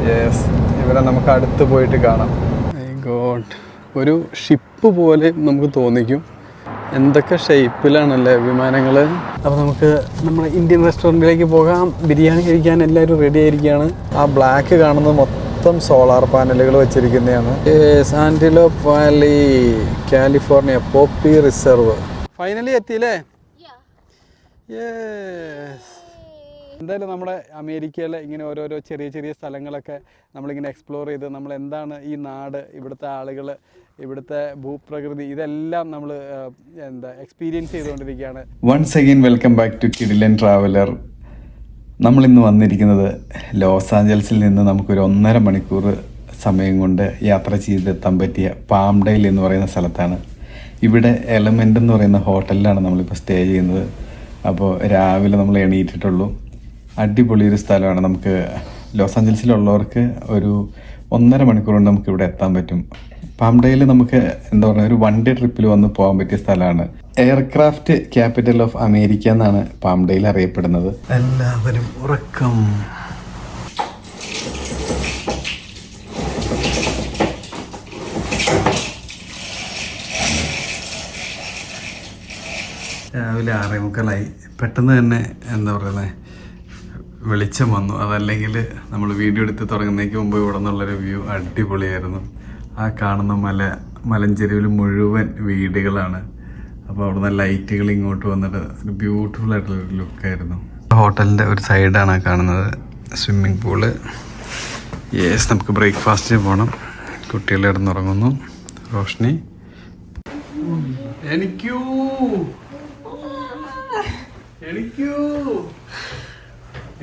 Yes, ഇവിടെ നമുക്ക് അടുത്ത് പോയിട്ട് കാണാം. ഗോഡ്, ഒരു ഷിപ്പ് പോലെ നമുക്ക് തോന്നിക്കും. എന്തൊക്കെ ഷേപ്പിലാണല്ലേ വിമാനങ്ങൾ. അപ്പോൾ നമുക്ക് നമ്മുടെ ഇന്ത്യൻ റെസ്റ്റോറൻറ്റിലേക്ക് പോകാം. ബിരിയാണി കഴിക്കാൻ എല്ലാവരും റെഡി ആയിരിക്കുകയാണ്. ആ ബ്ലാക്ക് കാണുന്നത് മൊത്തം സോളാർ പാനലുകൾ വെച്ചിരിക്കുന്നതാണ്. Antelope Valley, California Poppy Reserve. Finally എത്തിയില്ലേ? യെസ്. എന്തായാലും നമ്മുടെ അമേരിക്കയിലെ ഇങ്ങനെ ഓരോരോ ചെറിയ ചെറിയ സ്ഥലങ്ങളൊക്കെ നമ്മളിങ്ങനെ എക്സ്പ്ലോർ ചെയ്ത് നമ്മൾ എന്താണ് ഈ നാട്, ഇവിടുത്തെ ആളുകൾ, ഇവിടുത്തെ ഭൂപ്രകൃതി, ഇതെല്ലാം നമ്മൾ എക്സ്പീരിയൻസ് ചെയ്തുകൊണ്ടിരിക്കുകയാണ്. Once again welcome back to Kidilan traveller. നമ്മളിന്ന് വന്നിരിക്കുന്നത് ലോസ് ആഞ്ചൽസിൽ നിന്ന് നമുക്കൊരു 1.5 മണിക്കൂർ സമയം കൊണ്ട് യാത്ര ചെയ്തെത്താൻ പറ്റിയ പാംഡെയിൽ എന്ന് പറയുന്ന സ്ഥലത്താണ്. ഇവിടെ എലമെൻ്റ് എന്ന് പറയുന്ന ഹോട്ടലിലാണ് നമ്മളിപ്പോൾ സ്റ്റേ ചെയ്യുന്നത്. അപ്പോൾ രാവിലെ നമ്മൾ എണീറ്റിട്ടുള്ളൂ. അടിപൊളി ഒരു സ്ഥലമാണ്. നമുക്ക് ലോസ് ആഞ്ചൽസിലുള്ളവർക്ക് ഒരു 1.5 മണിക്കൂർ കൊണ്ട് നമുക്ക് ഇവിടെ എത്താൻ പറ്റും. പാംഡെയിൽ നമുക്ക് എന്താ പറയുക, ഒരു 1 ഡേ ട്രിപ്പിൽ വന്ന് പോകാൻ പറ്റിയ സ്ഥലമാണ്. എയർക്രാഫ്റ്റ് ക്യാപിറ്റൽ ഓഫ് അമേരിക്ക എന്നാണ് പാംഡെയിൽ അറിയപ്പെടുന്നത്. എല്ലാവരും ഉറക്കം. രാവിലെ 6:45. പെട്ടെന്ന് തന്നെ എന്താ പറയുന്നത്, വെളിച്ചം വന്നു. അതല്ലെങ്കിൽ നമ്മൾ വീഡിയോ എടുത്ത് തുടങ്ങുന്നതിന് മുമ്പ് ഇവിടെ നിന്നുള്ളൊരു വ്യൂ അടിപൊളിയായിരുന്നു. ആ കാണുന്ന മലഞ്ചെരുവിൽ മുഴുവൻ വീടുകളാണ്. അപ്പോൾ അവിടുന്ന് ലൈറ്റുകൾ ഇങ്ങോട്ട് വന്നിട്ട് ഒരു ബ്യൂട്ടിഫുൾ ആയിട്ടുള്ളൊരു ലുക്കായിരുന്നു. ഹോട്ടലിൻ്റെ ഒരു സൈഡാണ് കാണുന്നത്, സ്വിമ്മിങ് പൂള്. യെസ്, നമുക്ക് ബ്രേക്ക്ഫാസ്റ്റിന് പോകണം. കുട്ടികൾ കിടന്നുറങ്ങുന്നു. റോഷ്നി എനിക്കൂ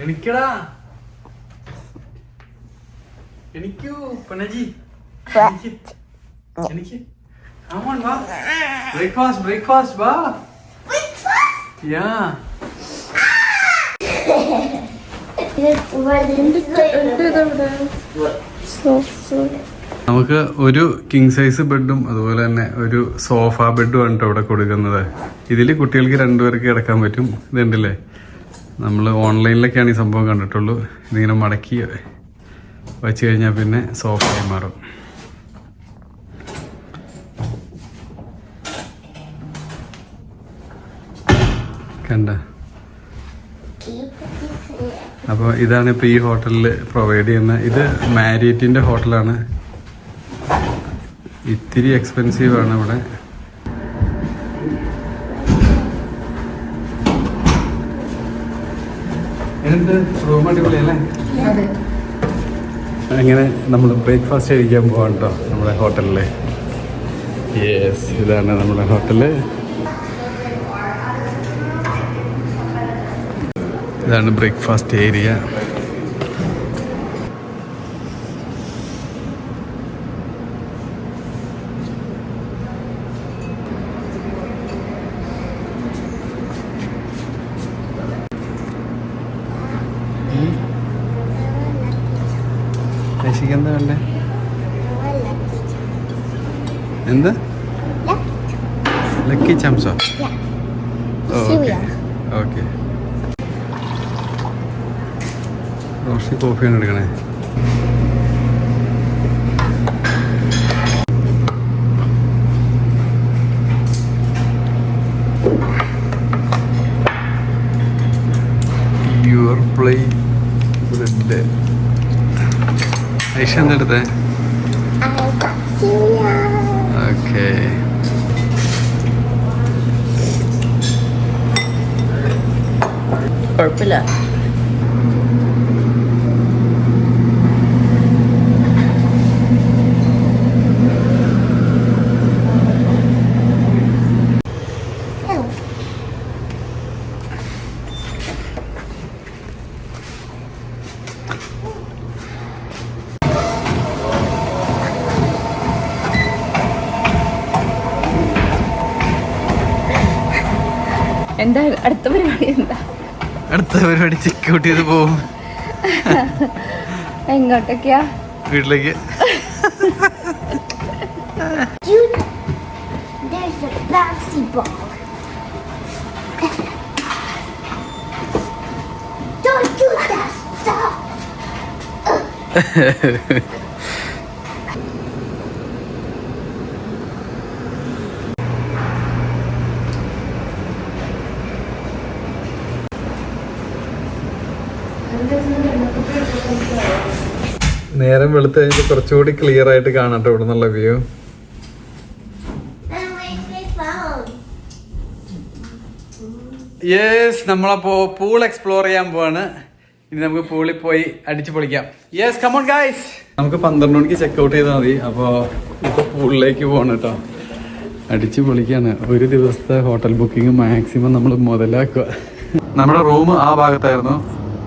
എണിക്കടാ, എനിക്കൂ പനജി, എനിക്ക് come on, va breakfast va yeah. നമുക്ക് ഒരു കിങ് സൈസ് ബെഡും അതുപോലെ തന്നെ ഒരു സോഫ ബെഡും ആണ് ഇവിടെ കൊടുക്കുന്നത്. ഇതിൽ കുട്ടികൾക്ക് 2 പേർക്ക് കിടക്കാൻ പറ്റും. ഇതുണ്ടല്ലേ, നമ്മൾ ഓൺലൈനിലൊക്കെയാണ് ഈ സംഭവം കണ്ടിട്ടുള്ളൂ. ഇതിങ്ങനെ മടക്കി വച്ച് കഴിഞ്ഞാൽ പിന്നെ സോഫയായി മാറും. കണ്ട, അപ്പോൾ ഇതാണ് ഇപ്പോൾ ഈ ഹോട്ടലിൽ പ്രൊവൈഡ് ചെയ്യുന്ന. ഇത് മാരിയറ്റിൻ്റെ ഹോട്ടലാണ്. ഇത്തിരി എക്സ്പെൻസീവ് ആണ് ഇവിടെ. റൂം അടിപൊളിയല്ലേ? അങ്ങനെ നമ്മൾ ബ്രേക്ക്ഫാസ്റ്റ് കഴിക്കാൻ പോകാം കേട്ടോ നമ്മുടെ ഹോട്ടലിൽ. യെസ്, ഇതാണ് നമ്മുടെ ഹോട്ടല്. ഇതാണ് ബ്രേക്ക്ഫാസ്റ്റ് ഏരിയ. എന്താ വേണ്ടേ? എന്ത്? ലക്കി ചംസോ? Okay okay. റോഷി കോഫിയാണ് എടുക്കണേ. Your plate bread. ഐഷ എന്താ എടുത്തേ? ഓക്കെ. കുഴപ്പമില്ല. എന്താ അടുത്ത പരിപാടി? എന്താ അടുത്ത പരിപാടി? ചെക്കൗട്ട് ചെയ്ത് പോവും. എങ്ങോട്ടൊക്കെയാ? വീട്ടിലേക്ക്. Don't do that. നേരം വെളുത്ത് കഴിഞ്ഞാൽ കുറച്ചുകൂടി ക്ലിയർ ആയിട്ട് കാണട്ടെ ഇവിടെ നിന്നുള്ള വ്യൂ. യെസ്, നമ്മളപ്പോ പൂൾ എക്സ്പ്ലോർ ചെയ്യാൻ പോവാണ്. ഇനി നമുക്ക് പൂളിൽ പോയി അടിച്ചു പൊളിക്കാം. Yes, come on guys. നമുക്ക് 12 മണിക്ക് ചെക്കൗട്ട് ചെയ്താൽ മതി. അപ്പോൾ ഇപ്പോൾ പൂളിലേക്ക് പോകണം കേട്ടോ. അടിച്ചു പൊളിക്കാണ്. ഒരു ദിവസത്തെ ഹോട്ടൽ ബുക്കിംഗ് മാക്സിമം നമ്മൾ മുതലാക്കുക. നമ്മുടെ റൂം ആ ഭാഗത്തായിരുന്നു.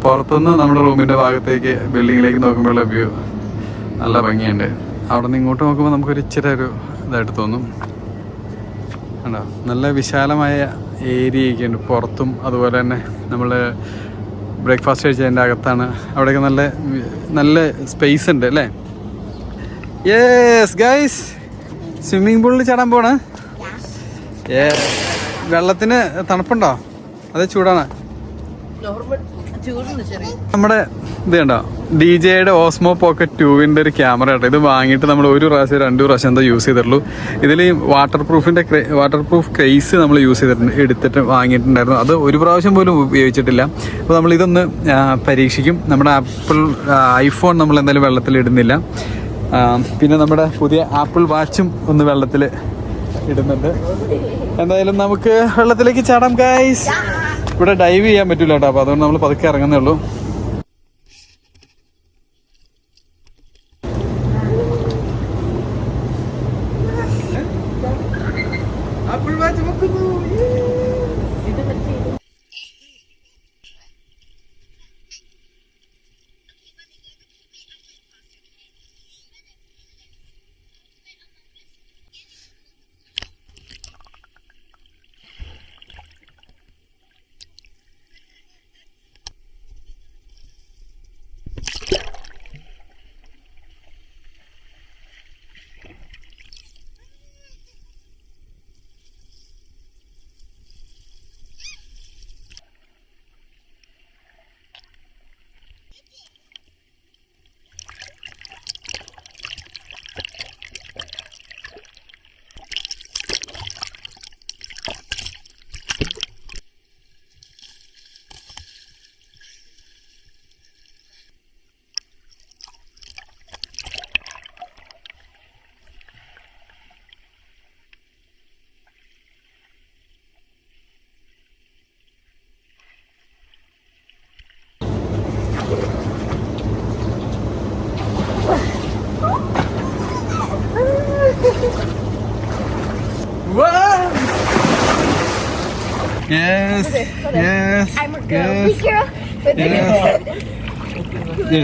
പുറത്തുനിന്ന് നമ്മുടെ റൂമിൻ്റെ ഭാഗത്തേക്ക് ബിൽഡിങ്ങിലേക്ക് നോക്കുമ്പോഴുള്ള വ്യൂ നല്ല ഭംഗിയുണ്ട്. അവിടെ നിന്ന് ഇങ്ങോട്ട് നോക്കുമ്പോൾ നമുക്കൊരു ഇച്ചിരി ഒരു ഇതായിട്ട് തോന്നും. കണ്ടോ, നല്ല വിശാലമായ ഏരിയയൊക്കെ ഉണ്ട് പുറത്തും. അതുപോലെ തന്നെ നമ്മൾ ബ്രേക്ക്ഫാസ്റ്റ് കഴിച്ചതിൻ്റെ അകത്താണ്. അവിടെയൊക്കെ നല്ല നല്ല സ്പേസ് ഉണ്ട് അല്ലേ? യെസ് ഗൈസ്, സ്വിമ്മിങ് പൂളിൽ ചാടാൻ പോണേ. വെള്ളത്തിന് തണുപ്പുണ്ടോ അതേ ചൂടാണ്? നമ്മുടെ ഇത് കണ്ടോ, DJയുടെ ഓസ്മോ പോക്കറ്റ് 2 ഒരു ക്യാമറ കേട്ടോ. ഇത് വാങ്ങിയിട്ട് നമ്മൾ 1 പ്രാവശ്യം 2 പ്രാവശ്യം എന്താ യൂസ് ചെയ്തിട്ടുള്ളൂ. ഇതിൽ വാട്ടർ പ്രൂഫ് കേസ് നമ്മൾ എടുത്തിട്ട് വാങ്ങിയിട്ടുണ്ടായിരുന്നു. അത് 1 പ്രാവശ്യം പോലും ഉപയോഗിച്ചിട്ടില്ല. അപ്പോൾ നമ്മളിതൊന്ന് പരീക്ഷിക്കും. നമ്മുടെ ഐഫോൺ നമ്മൾ എന്തായാലും വെള്ളത്തിൽ ഇടുന്നില്ല. പിന്നെ നമ്മുടെ പുതിയ ആപ്പിൾ വാച്ചും ഒന്ന് വെള്ളത്തിൽ ഇടുന്നുണ്ട്. എന്തായാലും നമുക്ക് വെള്ളത്തിലേക്ക് ചാടാം ഗൈസ്. ഇവിടെ ഡൈവ് ചെയ്യാൻ പറ്റില്ല കേട്ടോ. അപ്പോൾ അതുകൊണ്ട് നമ്മൾ പതുക്കെ ഇറങ്ങുന്നേ ഉള്ളൂ.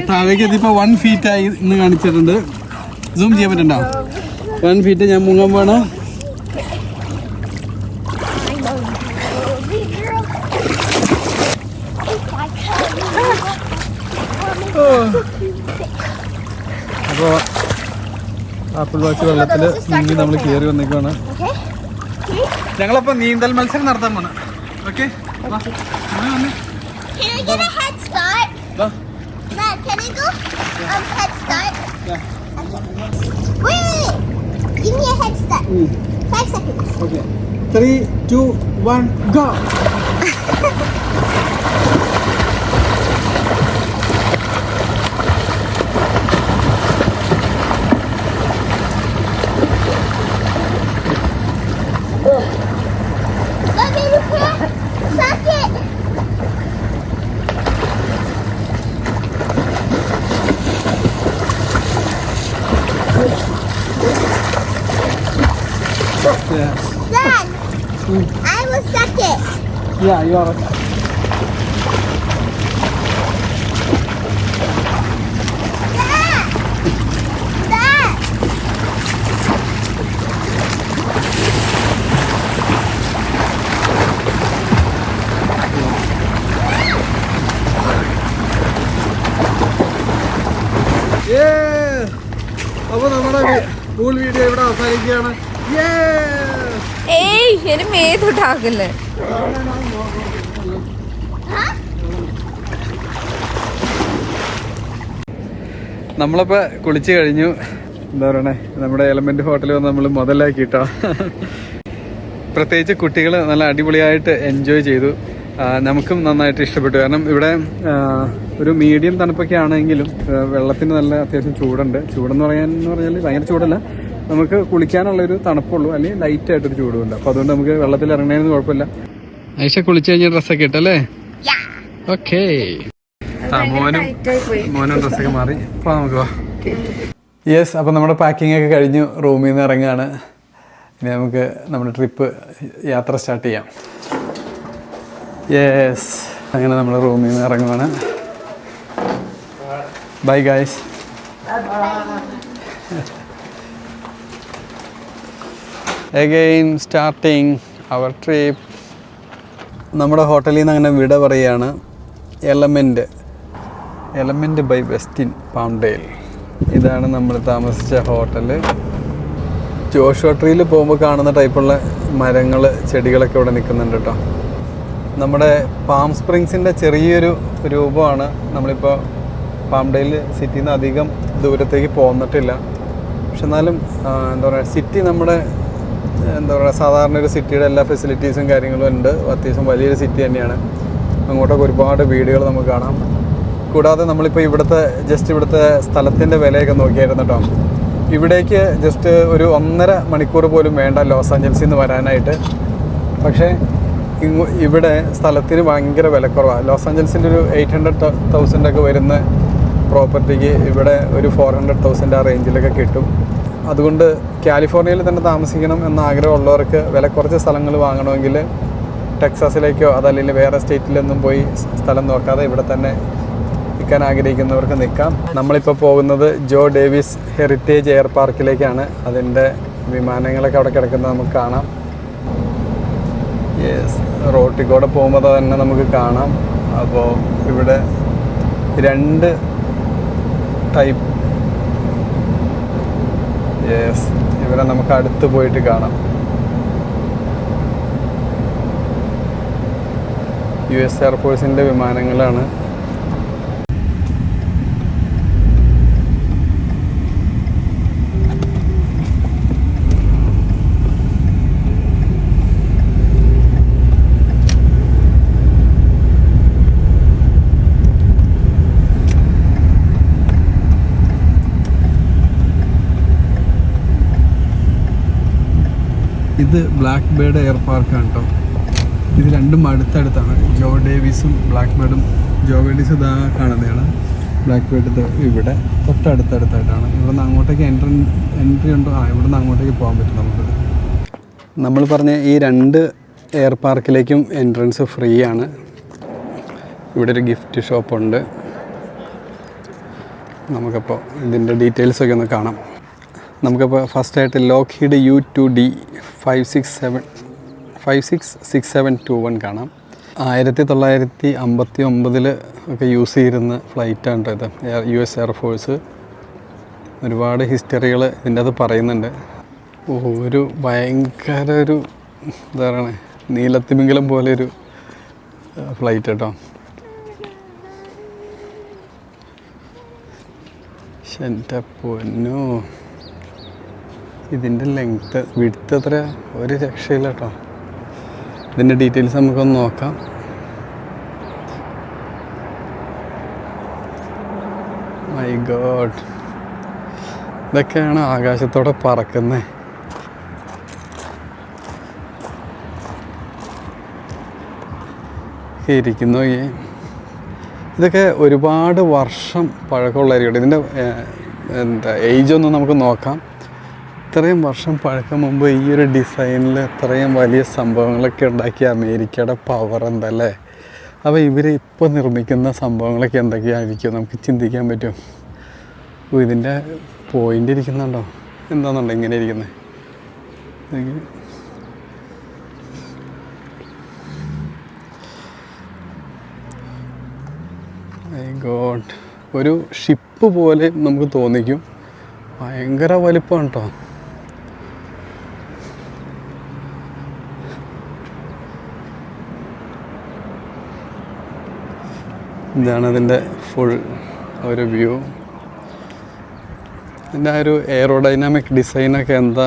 താഴേക്ക് എത്തിയപ്പോ 1 feet ആയി ഇന്ന് കാണിച്ചിട്ടുണ്ട്. സൂം ചെയ്യാൻ പറ്റണ്ടോ? 1 feet. ഞാൻ മുങ്ങാൻ പോണ. അപ്പോ ആപ്പിൾ വാച്ച് വെള്ളത്തില് മുങ്ങി നമ്മൾ കയറി വന്നേക്കാണ്. ഞങ്ങളപ്പോ നീന്തൽ മത്സരം നടത്താൻ പോണ. Okay, Can I get a head start? Dad, can I go head start? Wait! Give me a head start. 5 seconds. Okay. 3, 2, 1, go! Let me repair. Suck it. Yeah. Dad, I will suck it. Yeah, you are. Dad! Dad! അപ്പൊ നമ്മുടെ pool video ഇവിടെ അവസാനിക്കുകയാണ്. ഏയ് എന്നെ മേത്തോട്ടാക്കല്ലേ. നമ്മളിപ്പോൾ കുളിച്ച് കഴിഞ്ഞു. എന്താ പറയണേ, നമ്മുടെ എലമെന്റ് ഹോട്ടലിൽ വന്ന് നമ്മൾ മുതലാക്കിട്ടോ. പ്രത്യേകിച്ച് കുട്ടികൾ നല്ല അടിപൊളിയായിട്ട് എൻജോയ് ചെയ്തു. നമുക്കും നന്നായിട്ട് ഇഷ്ടപ്പെട്ടു. കാരണം ഇവിടെ ഒരു മീഡിയം തണുപ്പൊക്കെ ആണെങ്കിലും വെള്ളത്തിന് നല്ല അത്യാവശ്യം ചൂടുണ്ട്. ചൂടെന്ന് പറഞ്ഞാൽ ഭയങ്കര ചൂടല്ല, നമുക്ക് കുളിക്കാനുള്ളൊരു തണുപ്പുള്ളൂ, അല്ലെങ്കിൽ ലൈറ്റായിട്ടൊരു ചൂടുണ്ട്. അപ്പോൾ അതുകൊണ്ട് നമുക്ക് വെള്ളത്തിൽ ഇറങ്ങണേന്ന് കുഴപ്പമില്ല. ഐഷ കുളിച്ച് കഴിഞ്ഞ ഡ്രസ്സൊക്കെ ഇട്ടല്ലേ? ഓക്കേ. മോനും ഡ്രസ്സൊക്കെ മാറി. അപ്പോൾ നമുക്ക് വാ. യെസ്, അപ്പോൾ നമ്മുടെ പാക്കിംഗ് ഒക്കെ കഴിഞ്ഞു. റൂമിൽ നിന്ന് ഇറങ്ങുകയാണ്. ഇനി നമുക്ക് നമ്മുടെ ട്രിപ്പ് യാത്ര സ്റ്റാർട്ട് ചെയ്യാം. യെസ്, അങ്ങനെ നമ്മൾ റൂമിൽ നിന്ന് ഇറങ്ങുവാണ്. Bye guys. Again starting our trip. നമ്മുടെ ഹോട്ടലിൽ നിന്ന് അങ്ങനെ വിട പറയുകയാണ്. Element by Westin Palmdale. ഇതാണ് നമ്മൾ താമസിച്ച ഹോട്ടല്. ജോഷുവ ട്രീയിൽ പോകുമ്പോൾ കാണുന്ന ടൈപ്പുള്ള മരങ്ങൾ, ചെടികളൊക്കെ ഇവിടെ നിൽക്കുന്നുണ്ട് കേട്ടോ. നമ്മുടെ പാം സ്പ്രിങ്സിൻ്റെ ചെറിയൊരു രൂപമാണ്. നമ്മളിപ്പോൾ പാംഡെയിൽ സിറ്റിയിൽ നിന്ന് അധികം ദൂരത്തേക്ക് പോന്നിട്ടില്ല. പക്ഷെ എന്നാലും എന്താ പറയുക, സിറ്റി നമ്മുടെ എന്താ പറയുക സാധാരണ ഒരു സിറ്റിയുടെ എല്ലാ ഫെസിലിറ്റീസും കാര്യങ്ങളും ഉണ്ട്. അത്യാവശ്യം വലിയൊരു സിറ്റി തന്നെയാണ്. അങ്ങോട്ടൊക്കെ ഒരുപാട് വീടുകൾ നമുക്ക് കാണാം. കൂടാതെ നമ്മളിപ്പോൾ ഇവിടുത്തെ സ്ഥലത്തിൻ്റെ വിലയൊക്കെ നോക്കിയായിരുന്നു കേട്ടോ. ഇവിടേക്ക് ജസ്റ്റ് ഒരു 1.5 മണിക്കൂർ പോലും വേണ്ട ലോസ് ആഞ്ചൽസിൽ നിന്ന് വരാനായിട്ട്. പക്ഷേ ഇവിടെ സ്ഥലത്തിന് ഭയങ്കര വിലക്കുറവാണ്. ലോസ് ആഞ്ചൽസിൻ്റെ ഒരു 800,000 ഒക്കെ വരുന്ന പ്രോപ്പർട്ടിക്ക് ഇവിടെ ഒരു 400,000 ആ റേഞ്ചിലൊക്കെ കിട്ടും. അതുകൊണ്ട് കാലിഫോർണിയയിൽ തന്നെ താമസിക്കണം എന്ന ആഗ്രഹമുള്ളവർക്ക് വില കുറച്ച് സ്ഥലങ്ങൾ വാങ്ങണമെങ്കിൽ ടെക്സാസിലേക്കോ അതല്ലെങ്കിൽ വേറെ സ്റ്റേറ്റിലൊന്നും പോയി സ്ഥലം നോക്കാതെ ഇവിടെ തന്നെ നിൽക്കാൻ ആഗ്രഹിക്കുന്നവർക്ക് നിൽക്കാം. നമ്മളിപ്പോൾ പോകുന്നത് ജോ ഡേവിസ് ഹെറിറ്റേജ് എയർ പാർക്കിലേക്കാണ്. അതിൻ്റെ വിമാനങ്ങളൊക്കെ അവിടെ കിടക്കുന്നത് നമുക്ക് കാണാം. യെസ്, റോട്ടിൽ കൂടെ പോകുമ്പോൾ തന്നെ നമുക്ക് കാണാം. അപ്പോൾ ഇവിടെ 2 ടൈപ്പ്. യെസ്, ഇവരെ നമുക്ക് അടുത്ത് പോയിട്ട് കാണാം. US എയർഫോഴ്സിൻ്റെ വിമാനങ്ങളാണ്. ഇത് ബ്ലാക്ക് ബേർഡ് എയർ പാർക്കാണ് കേട്ടോ. ഇത് രണ്ടും അടുത്തടുത്താണ്. ജോ ഡേവിസും ബ്ലാക്ക് ബേർഡും. ജോ ഡേവിസ് ഇതാ കാണുന്നതാണ്. ബ്ലാക്ക് ബേർഡ് ഇവിടെ തൊട്ടടുത്തടുത്തായിട്ടാണ്. ഇവിടുന്ന് അങ്ങോട്ടേക്ക് എൻട്രി ഉണ്ടോ? ഇവിടുന്ന് അങ്ങോട്ടേക്ക് പോകാൻ പറ്റും നമുക്ക്. നമ്മൾ പറഞ്ഞ ഈ 2 എയർ പാർക്കിലേക്കും എൻട്രൻസ് ഫ്രീ ആണ്. ഇവിടെ ഒരു ഗിഫ്റ്റ് ഷോപ്പുണ്ട്. നമുക്കപ്പോൾ ഇതിൻ്റെ ഡീറ്റെയിൽസൊക്കെ ഒന്ന് കാണാം. നമുക്കപ്പോൾ ഫസ്റ്റായിട്ട് ലോക്ക്ഹീഡ് U2D 566721 കാണാം. 1959 ഒക്കെ യൂസ് ചെയ്തിരുന്ന ഫ്ലൈറ്റാണ് ഇത്. US air force. ഒരുപാട് ഹിസ്റ്ററികൾ ഇതിൻ്റെ അത് പറയുന്നുണ്ട്. ഒരു ഭയങ്കര ഒരു എന്താ പറയുക, നീലത്തിമിംഗലം പോലെ ഒരു ഫ്ലൈറ്റ് കേട്ടോ. എൻ്റെ പൊന്നോ, ഇതിൻ്റെ വിഡ്ത്ത് എത്ര, ഒരു രക്ഷയില്ല കേട്ടോ. ഇതിൻ്റെ ഡീറ്റെയിൽസ് നമുക്കൊന്ന് നോക്കാം. മൈ ഗോഡ്, ഇതൊക്കെയാണ് ആകാശത്തോടെ പറക്കുന്നത്. ഇരിക്കുന്നു. ഇതൊക്കെ ഒരുപാട് വർഷം പഴക്കമുള്ളതായിരിക്കും. ഇതിൻ്റെ ഏജൊന്നും നമുക്ക് നോക്കാം. ഇത്രയും വർഷം പഴക്കം മുമ്പ് ഈ ഒരു ഡിസൈനിൽ ഇത്രയും വലിയ സംഭവങ്ങളൊക്കെ ഉണ്ടാക്കിയ അമേരിക്കയുടെ പവർ എന്തല്ലേ. അപ്പോൾ ഇവർ ഇപ്പോൾ നിർമ്മിക്കുന്ന സംഭവങ്ങളൊക്കെ എന്തൊക്കെയായിരിക്കും നമുക്ക് ചിന്തിക്കാൻ പറ്റും. ഇതിൻ്റെ പോയിൻ്റ് ഇരിക്കുന്നുണ്ടോ എന്താണെന്നുണ്ടോ ഇങ്ങനെ ഇരിക്കുന്നത്. മൈ ഗോഡ്, ഒരു ഷിപ്പ് പോലെ നമുക്ക് തോന്നിക്കും. ഭയങ്കര വലിപ്പമാണ് കേട്ടോ. ഇതാണ് അതിൻ്റെ ഫുൾ ഒരു വ്യൂ. ഇതിൻ്റെ ആ ഒരു എയറോഡൈനാമിക് ഡിസൈനൊക്കെ എന്താ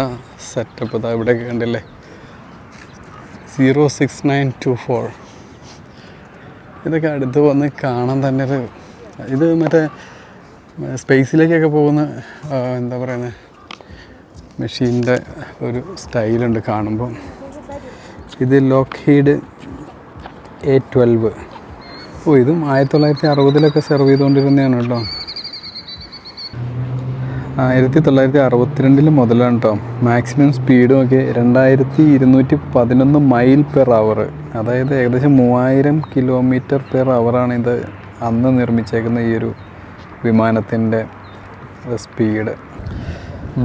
സെറ്റപ്പ് ഇതാ ഇവിടെയൊക്കെ കണ്ടില്ലേ 06924 ഇതൊക്കെ അടുത്ത് വന്ന് കാണാൻ തന്നെ ഒരു ഇത് മറ്റേ സ്പേസിലേക്കൊക്കെ പോകുന്ന എന്താ പറയുന്നത് മെഷീൻ്റെ ഒരു സ്റ്റൈലുണ്ട് കാണുമ്പോൾ. ഇത് ലോക്ക്ഹീഡ് A12. ഇതും 1960 സെർവ് ചെയ്തുകൊണ്ടിരുന്നതാണ് കേട്ടോ. 1962 മുതലാണ് കേട്ടോ. മാക്സിമം സ്പീഡും ഒക്കെ 2211 മൈൽ പെർ അവർ, അതായത് ഏകദേശം 3000 കിലോമീറ്റർ പെർ അവറാണ് ഇത് അന്ന് നിർമ്മിച്ചേക്കുന്ന ഈ ഒരു വിമാനത്തിൻ്റെ സ്പീഡ്.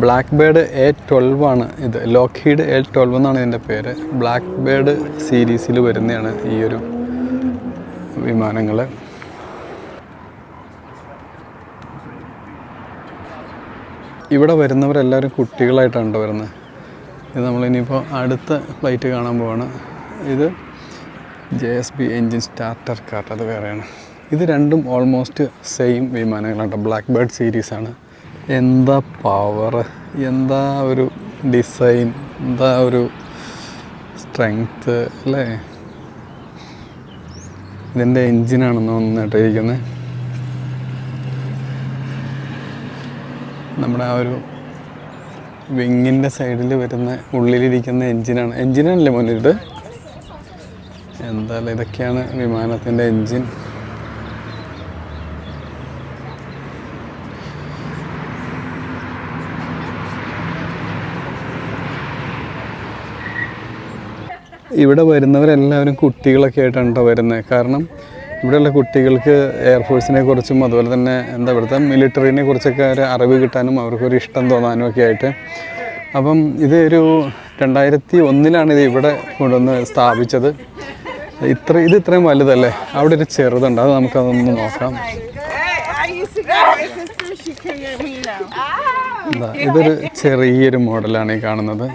ബ്ലാക്ക് ബേർഡ് A12 ആണ് ഇത്. ലോക്ക്ഹീഡ് A12 എന്നാണ് ഇതിൻ്റെ പേര്. ബ്ലാക്ക് ബേർഡ് സീരീസിൽ വരുന്നതാണ് ഈ ഒരു വിമാനങ്ങൾ. ഇവിടെ വരുന്നവരെല്ലാവരും കുട്ടികളായിട്ടാണ് വരുന്നത്. ഇത് നമ്മളിനിയിപ്പോൾ അടുത്ത ഫ്ലൈറ്റ് കാണാൻ പോവാണ്. ഇത് JSB എൻജിൻ സ്റ്റാർട്ടർ കാർ, അത് വേറെയാണ്. ഇത് രണ്ടും ഓൾമോസ്റ്റ് സെയിം വിമാനങ്ങളാണ്. ബ്ലാക്ക് ബേർഡ് സീരീസാണ്. എന്താ പവർ, എന്താ ഒരു ഡിസൈൻ, എന്താ ഒരു സ്ട്രെങ്ത്ത് അല്ലേ. ഇതിൻ്റെ എൻജിനാണെന്ന് തോന്നുന്നിട്ടിരിക്കുന്നത്. നമ്മുടെ ആ ഒരു വിങ്ങിൻ്റെ സൈഡിൽ വരുന്ന ഉള്ളിലിരിക്കുന്ന എൻജിനാണല്ലേ മുന്നിട്ട്. എന്തായാലും ഇതൊക്കെയാണ് വിമാനത്തിൻ്റെ എൻജിൻ. ഇവിടെ വരുന്നവരെല്ലാവരും കുട്ടികളൊക്കെ ആയിട്ടാണ് കേട്ടോ വരുന്നത്. കാരണം ഇവിടെയുള്ള കുട്ടികൾക്ക് എയർഫോഴ്സിനെ കുറിച്ചും അതുപോലെ തന്നെ ഇവിടുത്തെ മിലിറ്ററിനെ കുറിച്ചൊക്കെ ഒരു അറിവ് കിട്ടാനും അവർക്കൊരു ഇഷ്ടം തോന്നാനും ഒക്കെ ആയിട്ട്. അപ്പം ഇത് ഒരു 2001 ഇത് ഇവിടെ കൊണ്ടുവന്ന് സ്ഥാപിച്ചത്. ഇത് ഇത്രയും വലുതല്ലേ. അവിടെ ഒരു ചെറുതുണ്ട്, അത് നമുക്കതൊന്ന് നോക്കാം. ഇതൊരു ചെറിയൊരു മോഡലാണ് ഈ കാണുന്നത്.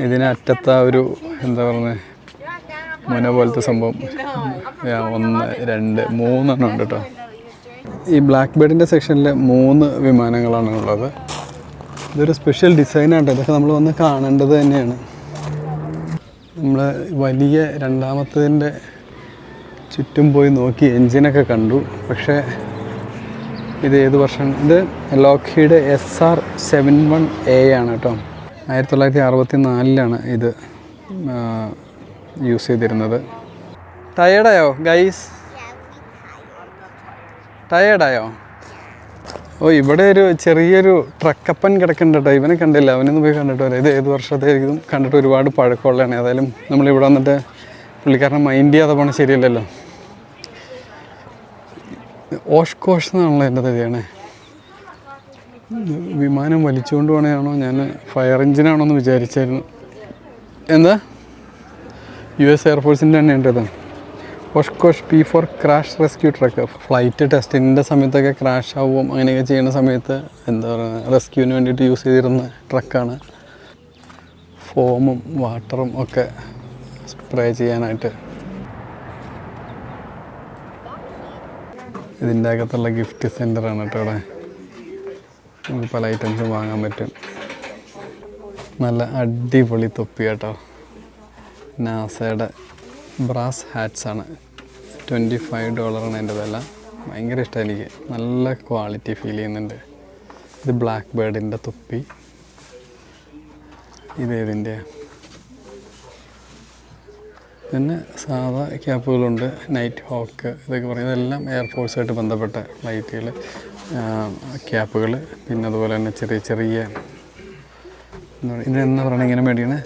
ഇതിന് അറ്റത്ത ഒരു എന്താ പറയുന്നത് മുന പോലത്തെ സംഭവം 1, 2, 3 ഉണ്ട് കേട്ടോ. ഈ ബ്ലാക്ക് ബേർഡിൻ്റെ സെക്ഷനിൽ 3 വിമാനങ്ങളാണ് ഉള്ളത്. ഇതൊരു സ്പെഷ്യൽ ഡിസൈനാണ്. ഇതൊക്കെ നമ്മൾ വന്ന് കാണേണ്ടത് തന്നെയാണ്. നമ്മൾ വലിയ രണ്ടാമത്തതിൻ്റെ ചുറ്റും പോയി നോക്കി എൻജിനൊക്കെ കണ്ടു. പക്ഷേ ഇത് ഏത് വർഷം, ഇത് ലോക്ക്ഹീഡ് SR-71A ആണ് കേട്ടോ. 1964 ഇത് യൂസ് ചെയ്തിരുന്നത്. ടയേർഡായോ ഗൈസ്? ടയേർഡായോ? ഇവിടെ ഒരു ചെറിയൊരു ട്രക്കപ്പൻ കിടക്കുന്നുണ്ട് കേട്ടോ. ഇവനെ കണ്ടില്ല, അവനൊന്നും പോയി കണ്ടിട്ട് വരാം. ഇത് ഏത് വർഷത്തേക്കും കണ്ടിട്ട് ഒരുപാട് പഴക്കമുള്ളതാണ്. ഏതായാലും നമ്മളിവിടെ വന്നിട്ട് പുള്ളിക്കാരനെ മൈൻഡ് ചെയ്യാതെ പോകണം ശരിയല്ലല്ലോ. ഓഷ്കോഷ് എന്നാണല്ലോ എൻ്റെ തരികയാണേ. വിമാനം വലിച്ചുകൊണ്ട് പോകണയാണോ, ഞാൻ ഫയർ എഞ്ചിനാണോ എന്ന് വിചാരിച്ചായിരുന്നു. എന്താ US എയർഫോഴ്സിൻ്റെ തന്നെ ഉണ്ടത്. Oshkosh P4 crash rescue truck. Flight ടെസ്റ്റിൻ്റെ സമയത്തൊക്കെ ക്രാഷ് ആവും അങ്ങനെയൊക്കെ ചെയ്യുന്ന സമയത്ത് എന്താ പറയുക റെസ്ക്യൂവിന് വേണ്ടിയിട്ട് യൂസ് ചെയ്തിരുന്ന ട്രക്കാണ്. ഫോമും വാട്ടറും ഒക്കെ സ്പ്രേ ചെയ്യാനായിട്ട്. ഇതിൻ്റെ അകത്തുള്ള ഗിഫ്റ്റ് സെൻ്ററാണ് കേട്ടോ. ഇവിടെ നമുക്ക് പല ഐറ്റംസും വാങ്ങാൻ പറ്റും. നല്ല അടിപൊളി തൊപ്പി കേട്ടോ. നാസയുടെ ബ്രാസ് ഹാറ്റ്സാണ്. $25 അതിൻ്റെ വില. ഭയങ്കര ഇഷ്ടമായി എനിക്ക്. നല്ല ക്വാളിറ്റി ഫീൽ ചെയ്യുന്നുണ്ട്. ഇത് ബ്ലാക്ക് ബേർഡിൻ്റെ തൊപ്പി. ഇതേതിൻ്റെ പിന്നെ സാധാ ക്യാപ്പുകളുണ്ട്. നൈറ്റ് ഹോക്ക് ഇതൊക്കെ പറയും. ഇതെല്ലാം എയർഫോഴ്സായിട്ട് ബന്ധപ്പെട്ട ഫ്ലൈറ്റുകൾ ക്യാപ്പുകൾ. പിന്നെ അതുപോലെ തന്നെ ചെറിയ ചെറിയ ഇതിനെന്താ പറയണത് ഇങ്ങനെ മേടിക്കണ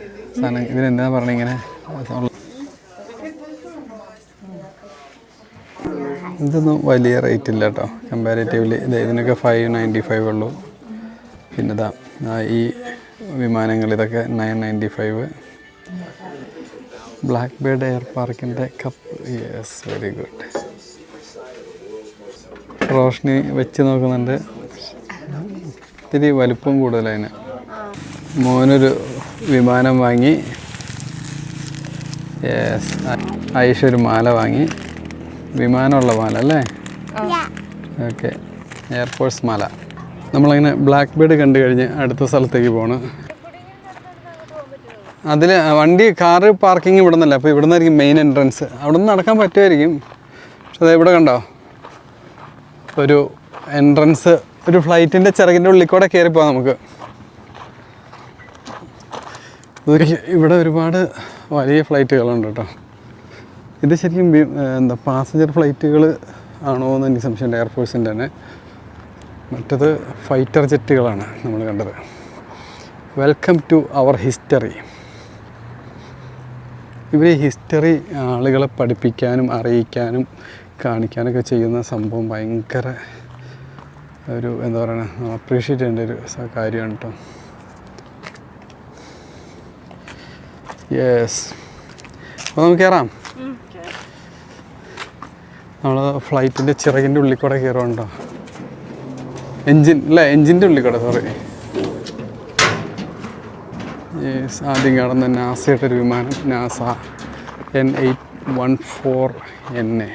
സാധനം. ഇതിനെന്താ പറയണത് ഇങ്ങനെ ഇതൊന്നും വലിയ റേറ്റ് ഇല്ല കേട്ടോ കമ്പാരിറ്റീവ്ലി. ഇതിനൊക്കെ $595 ഉള്ളൂ. പിന്നെ ഇതാ ഈ വിമാനങ്ങൾ ഇതൊക്കെ $995. ബ്ലാക്ക് ബേർഡ് എയർ പാർക്കിൻ്റെ cup. Yes, very good. Roshni വെച്ച് നോക്കുന്നുണ്ട്. ഇത്തിരി വലുപ്പം കൂടുതലതിന്. മോനൊരു വിമാനം വാങ്ങി. യെസ്, ഐഷ ഒരു മാല വാങ്ങി. വിമാനമുള്ള മാല അല്ലേ? ഓക്കെ, എയർഫോഴ്സ് മാല. നമ്മളങ്ങനെ ബ്ലാക്ക് ബേർഡ് കണ്ടു കഴിഞ്ഞ് അടുത്ത സ്ഥലത്തേക്ക് പോകണം. അതിൽ വണ്ടി കാറ് പാർക്കിംഗ് ഇവിടെ നിന്നല്ല, അപ്പോൾ ഇവിടെ നിന്നായിരിക്കും മെയിൻ എൻട്രൻസ്. അവിടെ നിന്ന് നടക്കാൻ പറ്റുമായിരിക്കും. പക്ഷെ അത് ഇവിടെ കണ്ടോ, ഒരു എൻട്രൻസ്, ഒരു ഫ്ലൈറ്റിൻ്റെ ചിറകിൻ്റെ ഉള്ളിൽ കൂടെ കയറിപ്പോകാം നമുക്ക്. ഇവിടെ ഒരുപാട് വലിയ ഫ്ലൈറ്റുകളുണ്ട് കേട്ടോ. ഇത് ശരിക്കും എന്താ പാസഞ്ചർ ഫ്ലൈറ്റുകൾ ആണോ എന്ന് എനിക്ക് സംശയമുണ്ട്, എയർഫോഴ്സിൻ്റെ തന്നെ. മറ്റത് ഫൈറ്റർ ജെറ്റുകളാണ് നമ്മൾ കണ്ടത്. Welcome to our history. ഇവർ ഹിസ്റ്ററി ആളുകളെ പഠിപ്പിക്കാനും അറിയിക്കാനും കാണിക്കാനൊക്കെ ചെയ്യുന്ന സംഭവം ഭയങ്കര ഒരു എന്താ പറയുക, അപ്രീഷിയേറ്റ് ചെയ്യേണ്ട ഒരു കാര്യമാണ് കേട്ടോ. യെസ്, അപ്പോൾ നമുക്ക് കയറാം. നമ്മൾ ഫ്ലൈറ്റിൻ്റെ ചിറകിൻ്റെ ഉള്ളിൽ കൂടെ കയറുന്നുണ്ടോ, എൻജിൻ അല്ലേ, എൻജിൻ്റെ ഉള്ളിൽ കൂടെ, സോറി. യെസ്, ആദ്യം കാണുന്ന നാസയുടെ ഒരു വിമാനം, നാസ N814NA.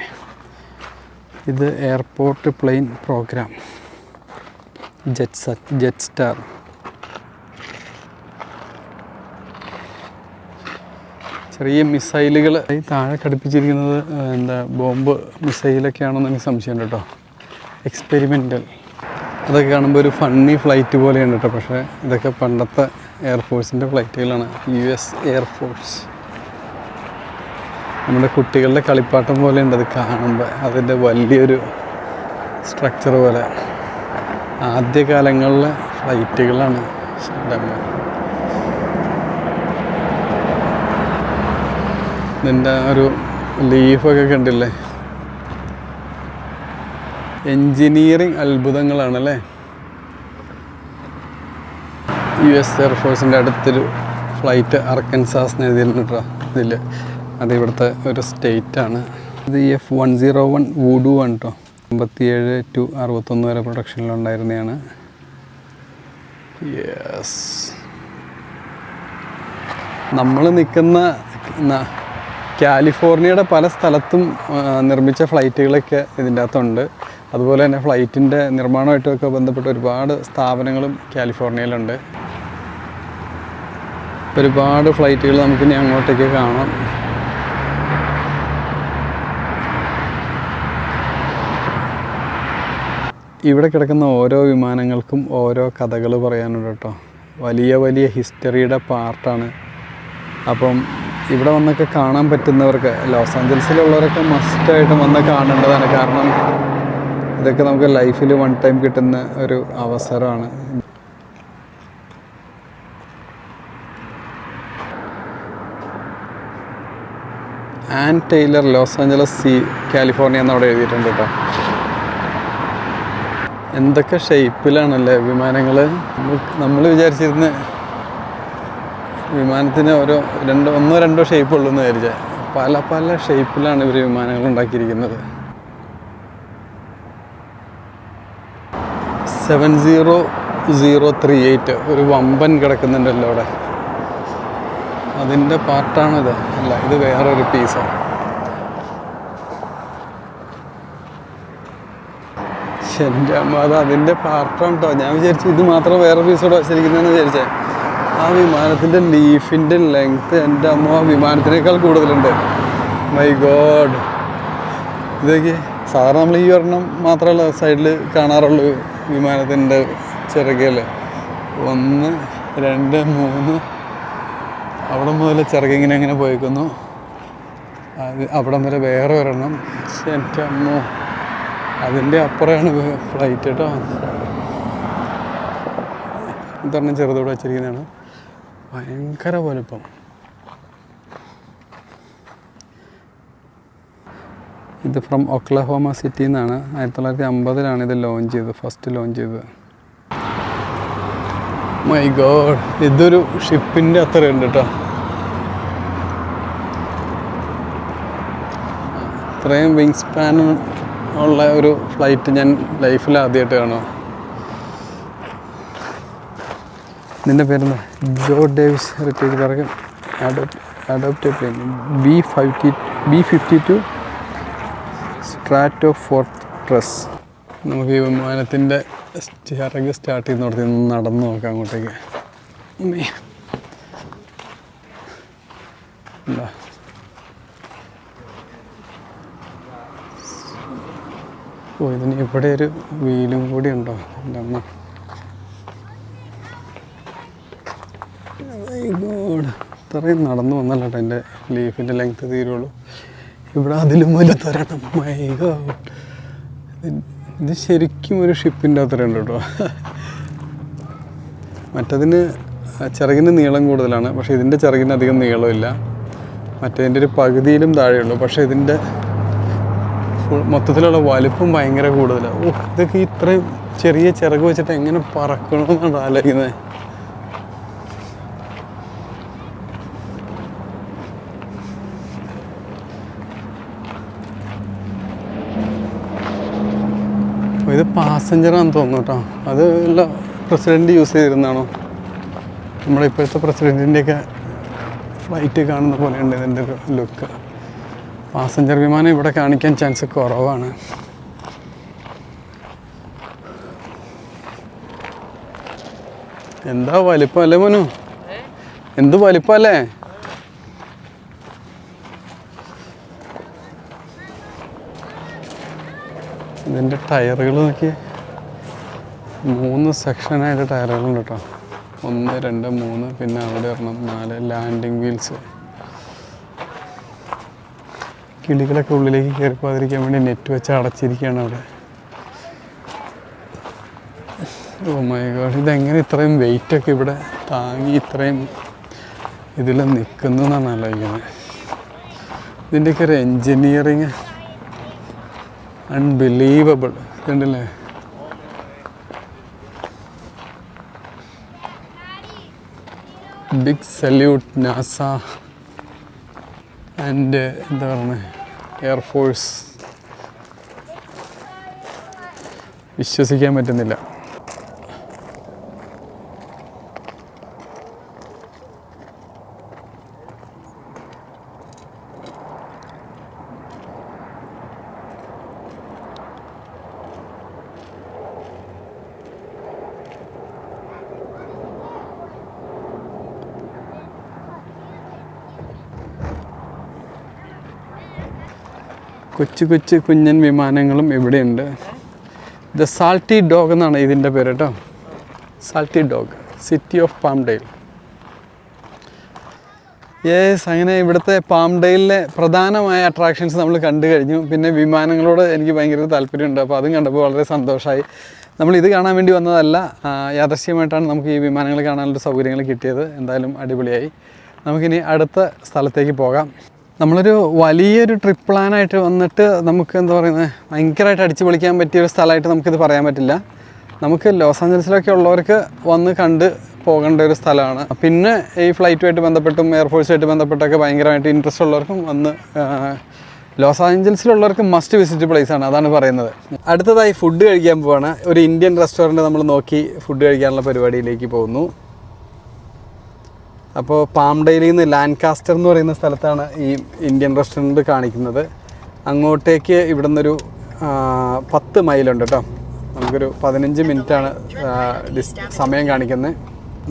ഇത് airport plane program, jet star. ചെറിയ മിസൈലുകൾ താഴെ ഘടിപ്പിച്ചിരിക്കുന്നത് എന്താ ബോംബ് മിസൈലൊക്കെയാണെന്ന് എനിക്ക് സംശയമുണ്ട് കേട്ടോ. എക്സ്പെരിമെൻ്റൽ അതൊക്കെ കാണുമ്പോൾ ഒരു ഫണ്ണി ഫ്ലൈറ്റ് പോലെയുണ്ട് കേട്ടോ. പക്ഷേ ഇതൊക്കെ പണ്ടത്തെ എയർഫോഴ്സിൻ്റെ ഫ്ലൈറ്റുകളാണ്, US എയർഫോഴ്സ്. നമ്മുടെ കുട്ടികളുടെ കളിപ്പാട്ടം പോലെ ഉണ്ട് അത് കാണുമ്പോൾ. അതിൻ്റെ വലിയൊരു സ്ട്രക്ചർ പോലെ ആദ്യകാലങ്ങളിലെ ഫ്ലൈറ്റുകളാണ്. ഇതിൻ്റെ ഒരു ലീഫൊക്കെ കണ്ടില്ലേ, എൻജിനീയറിങ് അത്ഭുതങ്ങളാണല്ലേ. US എയർഫോഴ്സിൻ്റെ അടുത്തൊരു ഫ്ലൈറ്റ് അർക്കൻസാസ് എന്ന് എഴുതിയിട്ടുണ്ട് കേട്ടോ ഇതിൽ. അത് ഇവിടുത്തെ ഒരു സ്റ്റേറ്റാണ്. ഇത് F101 വൂഡു ആണ് കേട്ടോ. 57 to 61 വരെ പ്രൊഡക്ഷനിലുണ്ടായിരുന്നതാണ്. യെസ്, നമ്മൾ നിൽക്കുന്ന കാലിഫോർണിയയുടെ പല സ്ഥലത്തും നിർമ്മിച്ച ഫ്ലൈറ്റുകളൊക്കെ ഇതിൻ്റെ അകത്തുണ്ട്. അതുപോലെ തന്നെ ഫ്ലൈറ്റിൻ്റെ നിർമ്മാണമായിട്ടൊക്കെ ബന്ധപ്പെട്ട ഒരുപാട് സ്ഥാപനങ്ങളും കാലിഫോർണിയയിലുണ്ട്. ഒരുപാട് ഫ്ലൈറ്റുകൾ നമുക്കിനി അങ്ങോട്ടേക്ക് കാണാം. ഇവിടെ കിടക്കുന്ന ഓരോ വിമാനങ്ങൾക്കും ഓരോ കഥകൾ പറയാനുണ്ട് കേട്ടോ. വലിയ വലിയ ഹിസ്റ്ററിയുടെ പാർട്ടാണ്. അപ്പം ഇവിടെ വന്നൊക്കെ കാണാൻ പറ്റുന്നവർക്ക്, ലോസ് ആഞ്ചൽസിലുള്ളവരൊക്കെ മസ്റ്റായിട്ടും വന്ന് കാണേണ്ടതാണ്. കാരണം ഇതൊക്കെ നമുക്ക് ലൈഫിൽ വൺ ടൈം കിട്ടുന്ന ഒരു അവസരമാണ്. Ann Tyler, Los Angeles California എന്നവിടെ എഴുതിയിട്ടുണ്ട് കേട്ടോ. എന്തൊക്കെ ഷേപ്പിലാണല്ലേ വിമാനങ്ങൾ. നമ്മൾ വിചാരിച്ചിരുന്ന വിമാനത്തിന് ഒന്നോ രണ്ടോ ഷേപ്പ് ഉള്ളൂ എന്ന് വിചാരിച്ചാൽ പല പല ഷേപ്പിലാണ് ഇവർ വിമാനങ്ങൾ ഉണ്ടാക്കിയിരിക്കുന്നത്. 70038 ഒരു വമ്പൻ കിടക്കുന്നുണ്ടല്ലോ അവിടെ. അതിൻ്റെ പാർട്ടാണിത്. അല്ല, ഇത് വേറൊരു പീസാണ്. എൻ്റെ അമ്മ, അത് അതിൻ്റെ പാർട്ടാണ് കേട്ടോ. ഞാൻ വിചാരിച്ചു ഇത് മാത്രം വേറെ പീസോടെ വച്ചിരിക്കുന്നതെന്ന് വിചാരിച്ചേ. ആ വിമാനത്തിൻ്റെ ലീഫിൻ്റെ ലെങ്ത്ത് എൻ്റെ അമ്മ ആ വിമാനത്തിനേക്കാൾ കൂടുതലുണ്ട്. മൈ ഗോഡ്, ഇതൊക്കെ സാധാരണ നമ്മൾ ഈ ഒരെണ്ണം മാത്രമല്ല സൈഡിൽ കാണാറുള്ളൂ വിമാനത്തിൻ്റെ ചിറകല്ലേ. 1, 2, 3 അവിടെ മുതൽ ചിറകിങ്ങനെ അങ്ങനെ പോയിക്കുന്നു. അവിടെ വരെ വേറെ ഒരെണ്ണം. എൻ്റെ അമ്മോ, അതിൻ്റെ അപ്പുറമാണ് ഫ്ലൈറ്റ് കേട്ടോ. ഇതൊരെണ്ണം ചെറുതോടെ വെച്ചിരിക്കുന്നതാണ്. ഭയങ്കര വലുപ്പം. ഇത് ഫ്രം ഒക്ലഹോമ സിറ്റിയിൽ നിന്നാണ്. 1950 ഇത് ലോഞ്ച് ചെയ്തത്, ഫസ്റ്റ് ലോഞ്ച് ചെയ്തത്. മൈ ഗോഡ്, ഇതൊരു ഷിപ്പിൻ്റെ അത്രയുണ്ട് കേട്ടോ. ഇത്രയും വിങ് സ്പാൻ ഉള്ള ഒരു ഫ്ലൈറ്റ് ഞാൻ ലൈഫിൽ ആദ്യമായിട്ട് കാണുമോ. നിൻ്റെ പേരെന്താ? ജോ ഡേവിസ് ഹെറിറ്റേജ് പറയും. Adopted plane B-52 Stratofortress. നമുക്ക് ഈ വിമാനത്തിൻ്റെ ചിറക് സ്റ്റാർട്ട് ചെയ്യുന്നിടത്ത് നിന്ന് നടന്നു നോക്കാം അങ്ങോട്ടേക്ക്. എന്താ ഓ, ഇതിന് ഇവിടെ ഒരു വീലും കൂടി ഉണ്ടോ എൻ്റെ അമ്മ. ഇത്രയും നടന്നു വന്നല്ലോ കേട്ടോ, എൻ്റെ ലീഫിൻ്റെ ലെങ്ത്ത് തീരുള്ളൂ. ഇവിടെ അതിലും വലിയ തരണം. ഇത് ശരിക്കും ഒരു ഷിപ്പിൻ്റെ അത്ര ഉണ്ട് കേട്ടോ. മറ്റതിന് ചിറകിന് നീളം കൂടുതലാണ്, പക്ഷേ ഇതിൻ്റെ ചിറകിന് അധികം നീളമില്ല. മറ്റേതിൻ്റെ ഒരു പകുതിയിലും താഴെയുള്ളൂ, പക്ഷേ ഇതിൻ്റെ മൊത്തത്തിലുള്ള വലിപ്പം ഭയങ്കര കൂടുതലാണ്. ഓ, ഇതൊക്കെ ഇത്രയും ചെറിയ ചിറക് വെച്ചിട്ട് എങ്ങനെ പറക്കണമെന്നാണ് ആലോചിക്കുന്നത്. ഇത് പാസഞ്ചറാണെന്ന് തോന്നുന്നു കേട്ടോ. അത് അല്ല പ്രസിഡൻറ്റ് യൂസ് ചെയ്തിരുന്നാണോ? നമ്മുടെ ഇപ്പോഴത്തെ പ്രസിഡൻറ്റിൻ്റെയൊക്കെ ഫ്ലൈറ്റ് കാണുന്ന പോലെയുണ്ട് ഇതിൻ്റെ ഒരു ലുക്ക്. പാസഞ്ചർ വിമാനം ഇവിടെ കാണിക്കാൻ ചാൻസ് കുറവാണ്. എന്താ വലിപ്പം അല്ലേ മോനു? എന്ത് വലിപ്പമല്ലേ? ഇതിൻ്റെ ടയറുകൾ നോക്കി, 3 സെക്ഷനായിട്ട് ടയറുകളുണ്ട് കേട്ടോ. 1, 2, 3, പിന്നെ അവിടെ ഒരെണ്ണം 4 ലാൻഡിങ് വീൽസ്. കിളികളൊക്കെ ഉള്ളിലേക്ക് കയറിപ്പോകാതിരിക്കാൻ വേണ്ടി നെറ്റ് വെച്ച് അടച്ചിരിക്കുകയാണ് അവിടെ. ഓ മൈ ഗോഡ്, ഇതെങ്ങനെ ഇത്രയും വെയിറ്റൊക്കെ ഇവിടെ താങ്ങി ഇത്രയും ഇതിൽ നിൽക്കുന്നു എന്നാണ് ആലോചിക്കുന്നത്. ഇതിൻ്റെയൊക്കെ ഒരു എൻജിനീയറിങ് അൺബിലീവബിൾ. ഇതുണ്ടല്ലേ, ബിഗ് സല്യൂട്ട് നാസ ആൻഡ് എന്താ പറയുന്നത് എയർഫോഴ്സ്. വിശ്വസിക്കാൻ പറ്റുന്നില്ല. കൊച്ചു കൊച്ചു കുഞ്ഞൻ വിമാനങ്ങളും ഇവിടെയുണ്ട്. ദ സാൾട്ടി ഡോഗ് എന്നാണ് ഇതിൻ്റെ പേര് കേട്ടോ. Salty dog, city of Palmdale. Yes, അങ്ങനെ ഇവിടുത്തെ പാംഡെയിലിലെ പ്രധാനമായ അട്രാക്ഷൻസ് നമ്മൾ കണ്ടു കഴിഞ്ഞു. പിന്നെ വിമാനങ്ങളോട് എനിക്ക് ഭയങ്കര താല്പര്യമുണ്ട്, അപ്പോൾ അതും കണ്ടപ്പോൾ വളരെ സന്തോഷമായി. നമ്മളിത് കാണാൻ വേണ്ടി വന്നതല്ല, യാദൃശ്യമായിട്ടാണ് നമുക്ക് ഈ വിമാനങ്ങൾ കാണാനുള്ള സൗകര്യങ്ങൾ കിട്ടിയത്. എന്തായാലും അടിപൊളിയായി. നമുക്കിനി അടുത്ത സ്ഥലത്തേക്ക് പോകാം. നമ്മളൊരു വലിയൊരു ട്രിപ്പ് പ്ലാനായിട്ട് വന്നിട്ട് നമുക്ക് എന്താ പറയുന്നത് ഭയങ്കരമായിട്ട് അടിച്ചു പൊളിക്കാൻ പറ്റിയൊരു സ്ഥലമായിട്ട് നമുക്കിത് പറയാൻ പറ്റില്ല. നമുക്ക് ലോസ് ആഞ്ചലസിലൊക്കെ ഉള്ളവർക്ക് വന്ന് കണ്ട് പോകേണ്ട ഒരു സ്ഥലമാണ്. പിന്നെ ഈ ഫ്ലൈറ്റുമായിട്ട് ബന്ധപ്പെട്ടും എയർഫോഴ്സുമായിട്ട് ബന്ധപ്പെട്ടൊക്കെ ഭയങ്കരമായിട്ട് ഇൻട്രസ്റ്റ് ഉള്ളവർക്കും വന്ന് ലോസ് ആഞ്ചലസിലുള്ളവർക്ക് മസ്റ്റ് വിസിറ്റ് പ്ലേസ് ആണ്, അതാണ് പറയുന്നത്. അടുത്തതായി ഫുഡ് കഴിക്കാൻ പോവാണ്. ഒരു ഇന്ത്യൻ റെസ്റ്റോറൻറ്റ് നമ്മൾ നോക്കി ഫുഡ് കഴിക്കാനുള്ള പരിപാടിയിലേക്ക് പോകുന്നു. അപ്പോൾ പാംഡെയിലിൽ നിന്ന് ലാൻകാസ്റ്റർ എന്ന് പറയുന്ന സ്ഥലത്താണ് ഈ ഇന്ത്യൻ റെസ്റ്റോറൻറ്റ് കാണിക്കുന്നത്. അങ്ങോട്ടേക്ക് ഇവിടെ നിന്നൊരു 10 മൈലുണ്ട് കേട്ടോ. നമുക്കൊരു 15 മിനിറ്റാണ് സമയം കാണിക്കുന്നത്.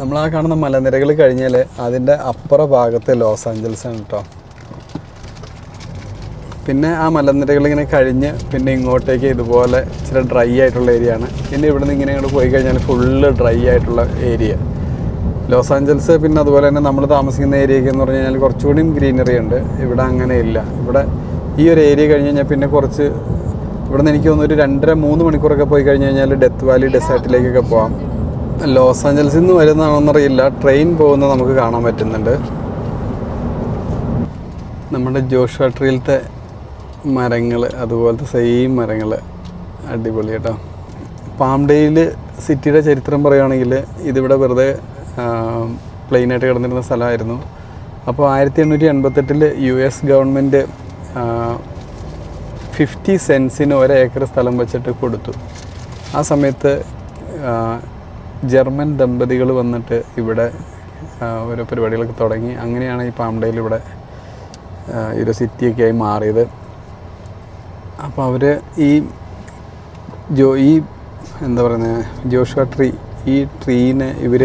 നമ്മളാ കാണുന്ന മലനിരകൾ കഴിഞ്ഞാൽ അതിൻ്റെ അപ്പുറ ഭാഗത്ത് ലോസ് ആഞ്ചലസാണ് കേട്ടോ. പിന്നെ ആ മലനിരകൾ ഇങ്ങനെ കഴിഞ്ഞ് പിന്നെ ഇങ്ങോട്ടേക്ക് ഇതുപോലെ ഇച്ചിരി ഡ്രൈ ആയിട്ടുള്ള ഏരിയ ആണ്. പിന്നെ ഇവിടെ നിന്ന് ഇങ്ങനെ ഇങ്ങോട്ട് പോയി കഴിഞ്ഞാൽ ഫുള്ള് ഡ്രൈ ആയിട്ടുള്ള ഏരിയ ലോസ് ആഞ്ചലസ്. പിന്നെ അതുപോലെ തന്നെ നമ്മൾ താമസിക്കുന്ന ഏരിയയ്ക്ക് എന്ന് പറഞ്ഞു കഴിഞ്ഞാൽ കുറച്ചുകൂടിയും ഗ്രീനറി ഉണ്ട്. ഇവിടെ അങ്ങനെയില്ല. ഇവിടെ ഈ ഒരു ഏരിയ കഴിഞ്ഞ് കഴിഞ്ഞാൽ പിന്നെ കുറച്ച് ഇവിടെ നിന്ന് എനിക്ക് തോന്നുന്നു ഒരു 2.5-3 മണിക്കൂറൊക്കെ പോയി കഴിഞ്ഞ് കഴിഞ്ഞാൽ ഡെത്ത് വാലി ഡെസേർട്ടിലേക്കൊക്കെ പോകാം. ലോസ് ആഞ്ചലസിൽ നിന്ന് വരുന്നതാണെന്നറിയില്ല, ട്രെയിൻ പോകുന്നത് നമുക്ക് കാണാൻ പറ്റുന്നുണ്ട്. നമ്മുടെ ജോഷുവ ട്രീയിലത്തെ മരങ്ങൾ, അതുപോലത്തെ സെയിം മരങ്ങൾ, അടിപൊളി കേട്ടോ. പാംഡെയിൽ സിറ്റിയുടെ ചരിത്രം പറയുകയാണെങ്കിൽ ഇതിവിടെ വെറുതെ പ്ലെയിനായിട്ട് കിടന്നിരുന്ന സ്ഥലമായിരുന്നു. അപ്പോൾ 1888 US ഗവൺമെൻറ് 50 സെൻസിന് 1 ഏക്കർ സ്ഥലം വെച്ചിട്ട് കൊടുത്തു. ആ സമയത്ത് ജർമ്മൻ ദമ്പതികൾ വന്നിട്ട് ഇവിടെ ഓരോ പരിപാടികളൊക്കെ തുടങ്ങി. അങ്ങനെയാണ് ഈ പാംഡെയിൽ ഇവിടെ ഒരു സിറ്റിയൊക്കെ ആയി മാറിയത്. അപ്പോൾ അവർ ഈ ഈ എന്താ പറയുന്നത് ജോഷുവ ട്രീ, ഈ ട്രീനെ ഇവർ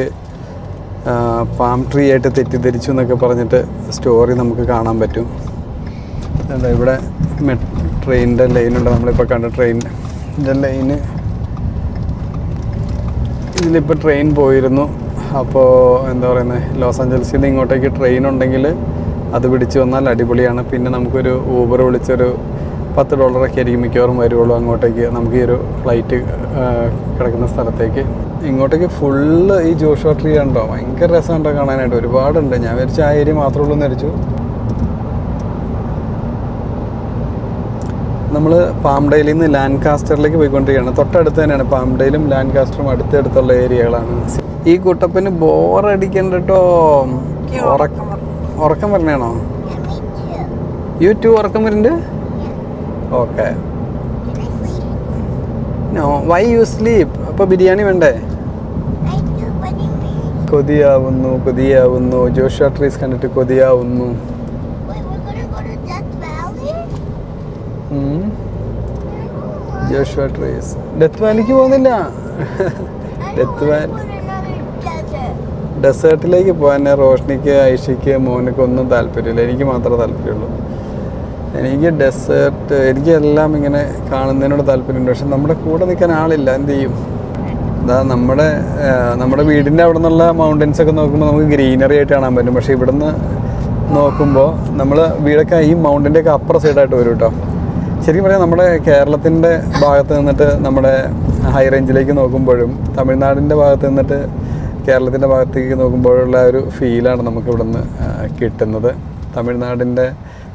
പാം ട്രീ ആയിട്ട് തെറ്റിദ്ധരിച്ചു എന്നൊക്കെ പറഞ്ഞിട്ട് സ്റ്റോറി നമുക്ക് കാണാൻ പറ്റും. എന്താ ഇവിടെ ട്രെയിനിൻ്റെ ലൈനുണ്ട്, നമ്മളിപ്പോൾ കണ്ട ട്രെയിനിൻ്റെ ലൈന്. ഇതിലിപ്പോൾ ട്രെയിൻ പോയിരുന്നു. അപ്പോൾ എന്താ പറയുന്നത്, ലോസ് ആഞ്ചൽസിൽ നിന്ന് ഇങ്ങോട്ടേക്ക് ട്രെയിൻ ഉണ്ടെങ്കിൽ അത് പിടിച്ച് വന്നാൽ അടിപൊളിയാണ്. പിന്നെ നമുക്കൊരു ഊബർ വിളിച്ചൊരു $10 ആയിരിക്കും മിക്കവാറും വരുള്ളൂ അങ്ങോട്ടേക്ക്, നമുക്ക് ഈ ഒരു ഫ്ലൈറ്റ് കിടക്കുന്ന സ്ഥലത്തേക്ക്. ഇങ്ങോട്ടേക്ക് ഫുള്ള് ഈ ജോഷുവ ട്രീ ഉണ്ടോ, ഭയങ്കര രസമുണ്ടോ കാണാനായിട്ട്, ഒരുപാടുണ്ട്. ഞാൻ വിചാരിച്ച ആ ഏരിയ മാത്രമേ ഉള്ളൂ എന്ന് വിചാരിച്ചു. നമ്മൾ പാംഡെയിലിൽ നിന്ന് ലാൻകാസ്റ്ററിലേക്ക് പോയിക്കൊണ്ടിരിക്കുകയാണ്. തൊട്ടടുത്ത് തന്നെയാണ് പാംഡെയിലും ലാൻകാസ്റ്ററും അടുത്തടുത്തുള്ള ഏരിയകളാണ്. ഈ കുട്ടപ്പന് ബോറടിക്കണ്ട കേട്ടോ. ഉറക്കം പറഞ്ഞാണോ? യൂട്യൂബ് ഉറക്കം വരുന്നുണ്ട്. Okay, no why you sleep? അപ്പോൾ ബിരിയാണി വേണ്ടേ? കൊതിയാവുന്നു. ജോഷുവ ട്രീസ് കണ്ടിട്ട് കൊതിയാവുന്നു. Joshua trees. ഡെത്ത് വാലിക്ക് പോകുന്നില്ല. ഡെത്ത് വാലി ഡെസേർട്ടിലേക്ക് പോകാൻ റോഷ്നിക്ക്, ഐഷയ്ക്ക്, മോനക്ക് ഒന്നും താല്പര്യമില്ല. എനിക്ക് മാത്രമേ താല്പര്യമുള്ളൂ. എനിക്ക് ഡെസേർട്ട്, എനിക്കെല്ലാം ഇങ്ങനെ കാണുന്നതിനോട് താല്പര്യമുണ്ട്. പക്ഷെ നമ്മുടെ കൂടെ നിൽക്കാൻ ആളില്ല. എന്ത് ചെയ്യും? അതാ നമ്മുടെ വീടിൻ്റെ അവിടെ നിന്നുള്ള മൗണ്ടൻസൊക്കെ നോക്കുമ്പോൾ നമുക്ക് ഗ്രീനറി ആയിട്ട് കാണാൻ പറ്റും. പക്ഷേ ഇവിടുന്ന് നോക്കുമ്പോൾ നമ്മൾ വീടൊക്കെ ഈ മൗണ്ടൻ്റെയൊക്കെ അപ്പുറം സൈഡായിട്ട് വരും കേട്ടോ. ശരിക്കും പറയാം, നമ്മുടെ കേരളത്തിൻ്റെ ഭാഗത്ത് നിന്നിട്ട് നമ്മുടെ ഹൈ റേഞ്ചിലേക്ക് നോക്കുമ്പോഴും തമിഴ്നാടിൻ്റെ ഭാഗത്ത് നിന്നിട്ട് കേരളത്തിൻ്റെ ഭാഗത്തേക്ക് നോക്കുമ്പോഴുള്ള ഒരു ഫീലാണ് നമുക്ക് ഇവിടുന്ന് കിട്ടുന്നത്. തമിഴ്നാടിൻ്റെ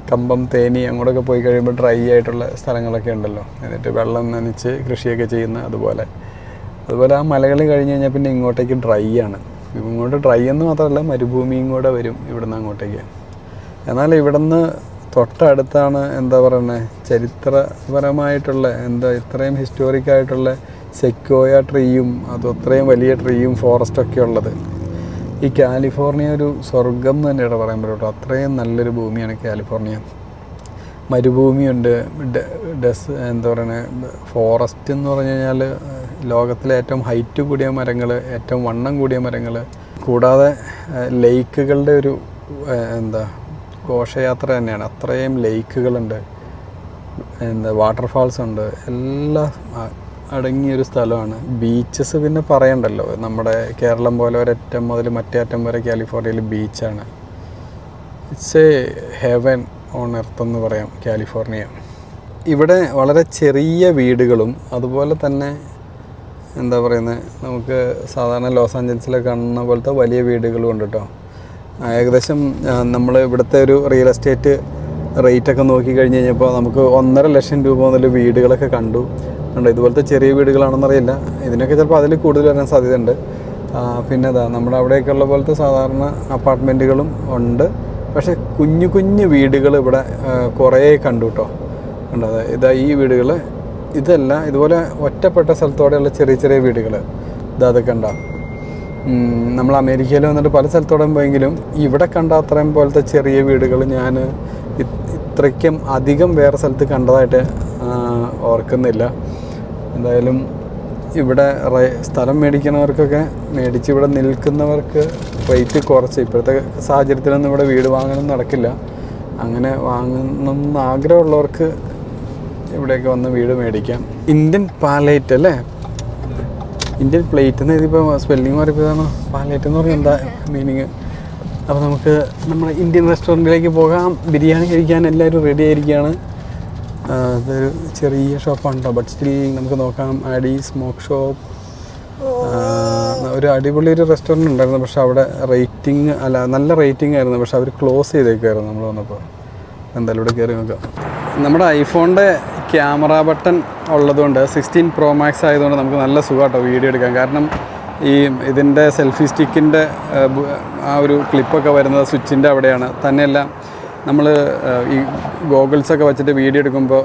കമ്പം, തേനി അങ്ങോട്ടൊക്കെ പോയി കഴിയുമ്പോൾ ഡ്രൈ ആയിട്ടുള്ള സ്ഥലങ്ങളൊക്കെ ഉണ്ടല്ലോ, എന്നിട്ട് വെള്ളം നനച്ച് കൃഷിയൊക്കെ ചെയ്യുന്ന അതുപോലെ ആ മലകൾ കഴിഞ്ഞ് കഴിഞ്ഞാൽ പിന്നെ ഇങ്ങോട്ടേക്ക് ഡ്രൈ ആണ്. ഇങ്ങോട്ട് ഡ്രൈ എന്ന് മാത്രമല്ല, മരുഭൂമിയും കൂടെ വരും ഇവിടുന്ന് അങ്ങോട്ടേക്ക്. എന്നാൽ ഇവിടുന്ന് തൊട്ടടുത്താണ് എന്താ പറയുന്നത്, ചരിത്രപരമായിട്ടുള്ള ഇത്രയും ഹിസ്റ്റോറിക്കായിട്ടുള്ള സെക്കോയ ട്രീയും അത്രയും വലിയ ട്രീയും ഫോറസ്റ്റൊക്കെ ഉള്ളത്. ഈ കാലിഫോർണിയ ഒരു സ്വർഗം തന്നെയാണ് പറയാൻ പറ്റും കേട്ടോ. അത്രയും നല്ലൊരു ഭൂമിയാണ് കാലിഫോർണിയ. മരുഭൂമിയുണ്ട്, എന്താ പറയുന്നത്, ഫോറസ്റ്റ് എന്ന് പറഞ്ഞു കഴിഞ്ഞാൽ ലോകത്തിലെ ഏറ്റവും ഹൈറ്റ് കൂടിയ മരങ്ങൾ, ഏറ്റവും വണ്ണം കൂടിയ മരങ്ങൾ, കൂടാതെ ലേക്കുകളുടെ ഒരു ഘോഷയാത്ര തന്നെയാണ്. അത്രയും ലേക്കുകളുണ്ട്, വാട്ടർഫാൾസ് ഉണ്ട്, എല്ലാം അടങ്ങിയൊരു സ്ഥലമാണ്. ബീച്ചസ് പിന്നെ പറയണ്ടല്ലോ, നമ്മുടെ കേരളം പോലെ ഒരറ്റം മുതൽ മറ്റേ അറ്റം വരെ കാലിഫോർണിയയിൽ ബീച്ചാണ്. It's a heaven on earth എന്ന് പറയാം കാലിഫോർണിയ. ഇവിടെ വളരെ ചെറിയ വീടുകളും അതുപോലെ തന്നെ എന്താ പറയുന്നത്, നമുക്ക് സാധാരണ ലോസ് ആഞ്ചൽസിലൊക്കെ കാണുന്ന പോലത്തെ വലിയ വീടുകളും ഉണ്ട് കേട്ടോ. ഏകദേശം നമ്മൾ ഇവിടുത്തെ ഒരു റിയൽ എസ്റ്റേറ്റ് റേറ്റൊക്കെ നോക്കി കഴിഞ്ഞ് കഴിഞ്ഞപ്പോൾ നമുക്ക് 1.5 ലക്ഷം രൂപ മുതൽ വീടുകളൊക്കെ കണ്ടു. ഇതുപോലത്തെ ചെറിയ വീടുകളാണെന്നറിയില്ല, ഇതിനൊക്കെ ചിലപ്പോൾ അതിൽ കൂടുതൽ വരാൻ സാധ്യതയുണ്ട്. പിന്നെ നമ്മുടെ അവിടെയൊക്കെ ഉള്ള പോലത്തെ സാധാരണ അപ്പാർട്ട്മെൻറ്റുകളും ഉണ്ട്. പക്ഷേ കുഞ്ഞു കുഞ്ഞു വീടുകൾ ഇവിടെ കുറേ കണ്ടു കേട്ടോ. കണ്ടത് ഈ വീടുകൾ ഇതല്ല, ഇതുപോലെ ഒറ്റപ്പെട്ട സ്ഥലത്തോടെയുള്ള ചെറിയ ചെറിയ വീടുകൾ അതൊക്കെ ഉണ്ടാകും. നമ്മൾ അമേരിക്കയിൽ വന്നിട്ട് പല സ്ഥലത്തോടെ പോയെങ്കിലും ഇവിടെ കണ്ട അത്രയും പോലത്തെ ചെറിയ വീടുകൾ ഞാൻ ഇത്രയ്ക്കും അധികം വേറെ സ്ഥലത്ത് കണ്ടതായിട്ട് ഓർക്കുന്നില്ല. എന്തായാലും ഇവിടെ സ്ഥലം മേടിക്കുന്നവർക്കൊക്കെ മേടിച്ച് ഇവിടെ നിൽക്കുന്നവർക്ക് റേറ്റ് കുറച്ച്, ഇപ്പോഴത്തെ സാഹചര്യത്തിലൊന്നും ഇവിടെ വീട് വാങ്ങാനൊന്നും നടക്കില്ല. അങ്ങനെ വാങ്ങണം ആഗ്രഹമുള്ളവർക്ക് ഇവിടെയൊക്കെ വന്ന് വീട് മേടിക്കാം. ഇന്ത്യൻ പാലേറ്റ് അല്ലേ, ഇന്ത്യൻ പ്ലേറ്റ് എന്ന് ഇതിപ്പോൾ സ്പെല്ലിങ് മാറിയപ്പോഴാണ്. പാലേറ്റ് എന്ന് പറഞ്ഞാൽ എന്താ മീനിങ്? അപ്പോൾ നമുക്ക് നമ്മുടെ ഇന്ത്യൻ റെസ്റ്റോറൻറ്റിലേക്ക് പോകാം. ബിരിയാണി കഴിക്കാൻ എല്ലാവരും റെഡി ആയിരിക്കുകയാണ്. ഇതൊരു ചെറിയ ഷോപ്പാണ് കേട്ടോ, ബട്ട് സ്റ്റിൽ നമുക്ക് നോക്കാം. ആഡി സ്മോക്ക് ഷോപ്പ്, ഒരു അടിപൊളി ഒരു റെസ്റ്റോറൻറ്റ് ഉണ്ടായിരുന്നു. പക്ഷേ അവിടെ നല്ല റേറ്റിംഗ് ആയിരുന്നു. പക്ഷേ അവർ ക്ലോസ് ചെയ്തേക്കുമായിരുന്നു നമ്മൾ വന്നപ്പോൾ. എന്തായാലും ഇവിടെ കയറി നോക്കാം. നമ്മുടെ ഐഫോണിൻ്റെ ക്യാമറ ബട്ടൺ ഉള്ളതുകൊണ്ട് 16 Pro Max ആയതുകൊണ്ട് നമുക്ക് നല്ല സുഖമാട്ടോ വീഡിയോ എടുക്കാൻ. കാരണം ഇതിൻ്റെ സെൽഫി സ്റ്റിക്കിൻ്റെ ആ ഒരു ക്ലിപ്പൊക്കെ വരുന്നത് സ്വിച്ചിൻ്റെ അവിടെയാണ്. തന്നെയല്ല നമ്മൾ ഈ ഗോഗിൾസൊക്കെ വെച്ചിട്ട് വീഡിയോ എടുക്കുമ്പോൾ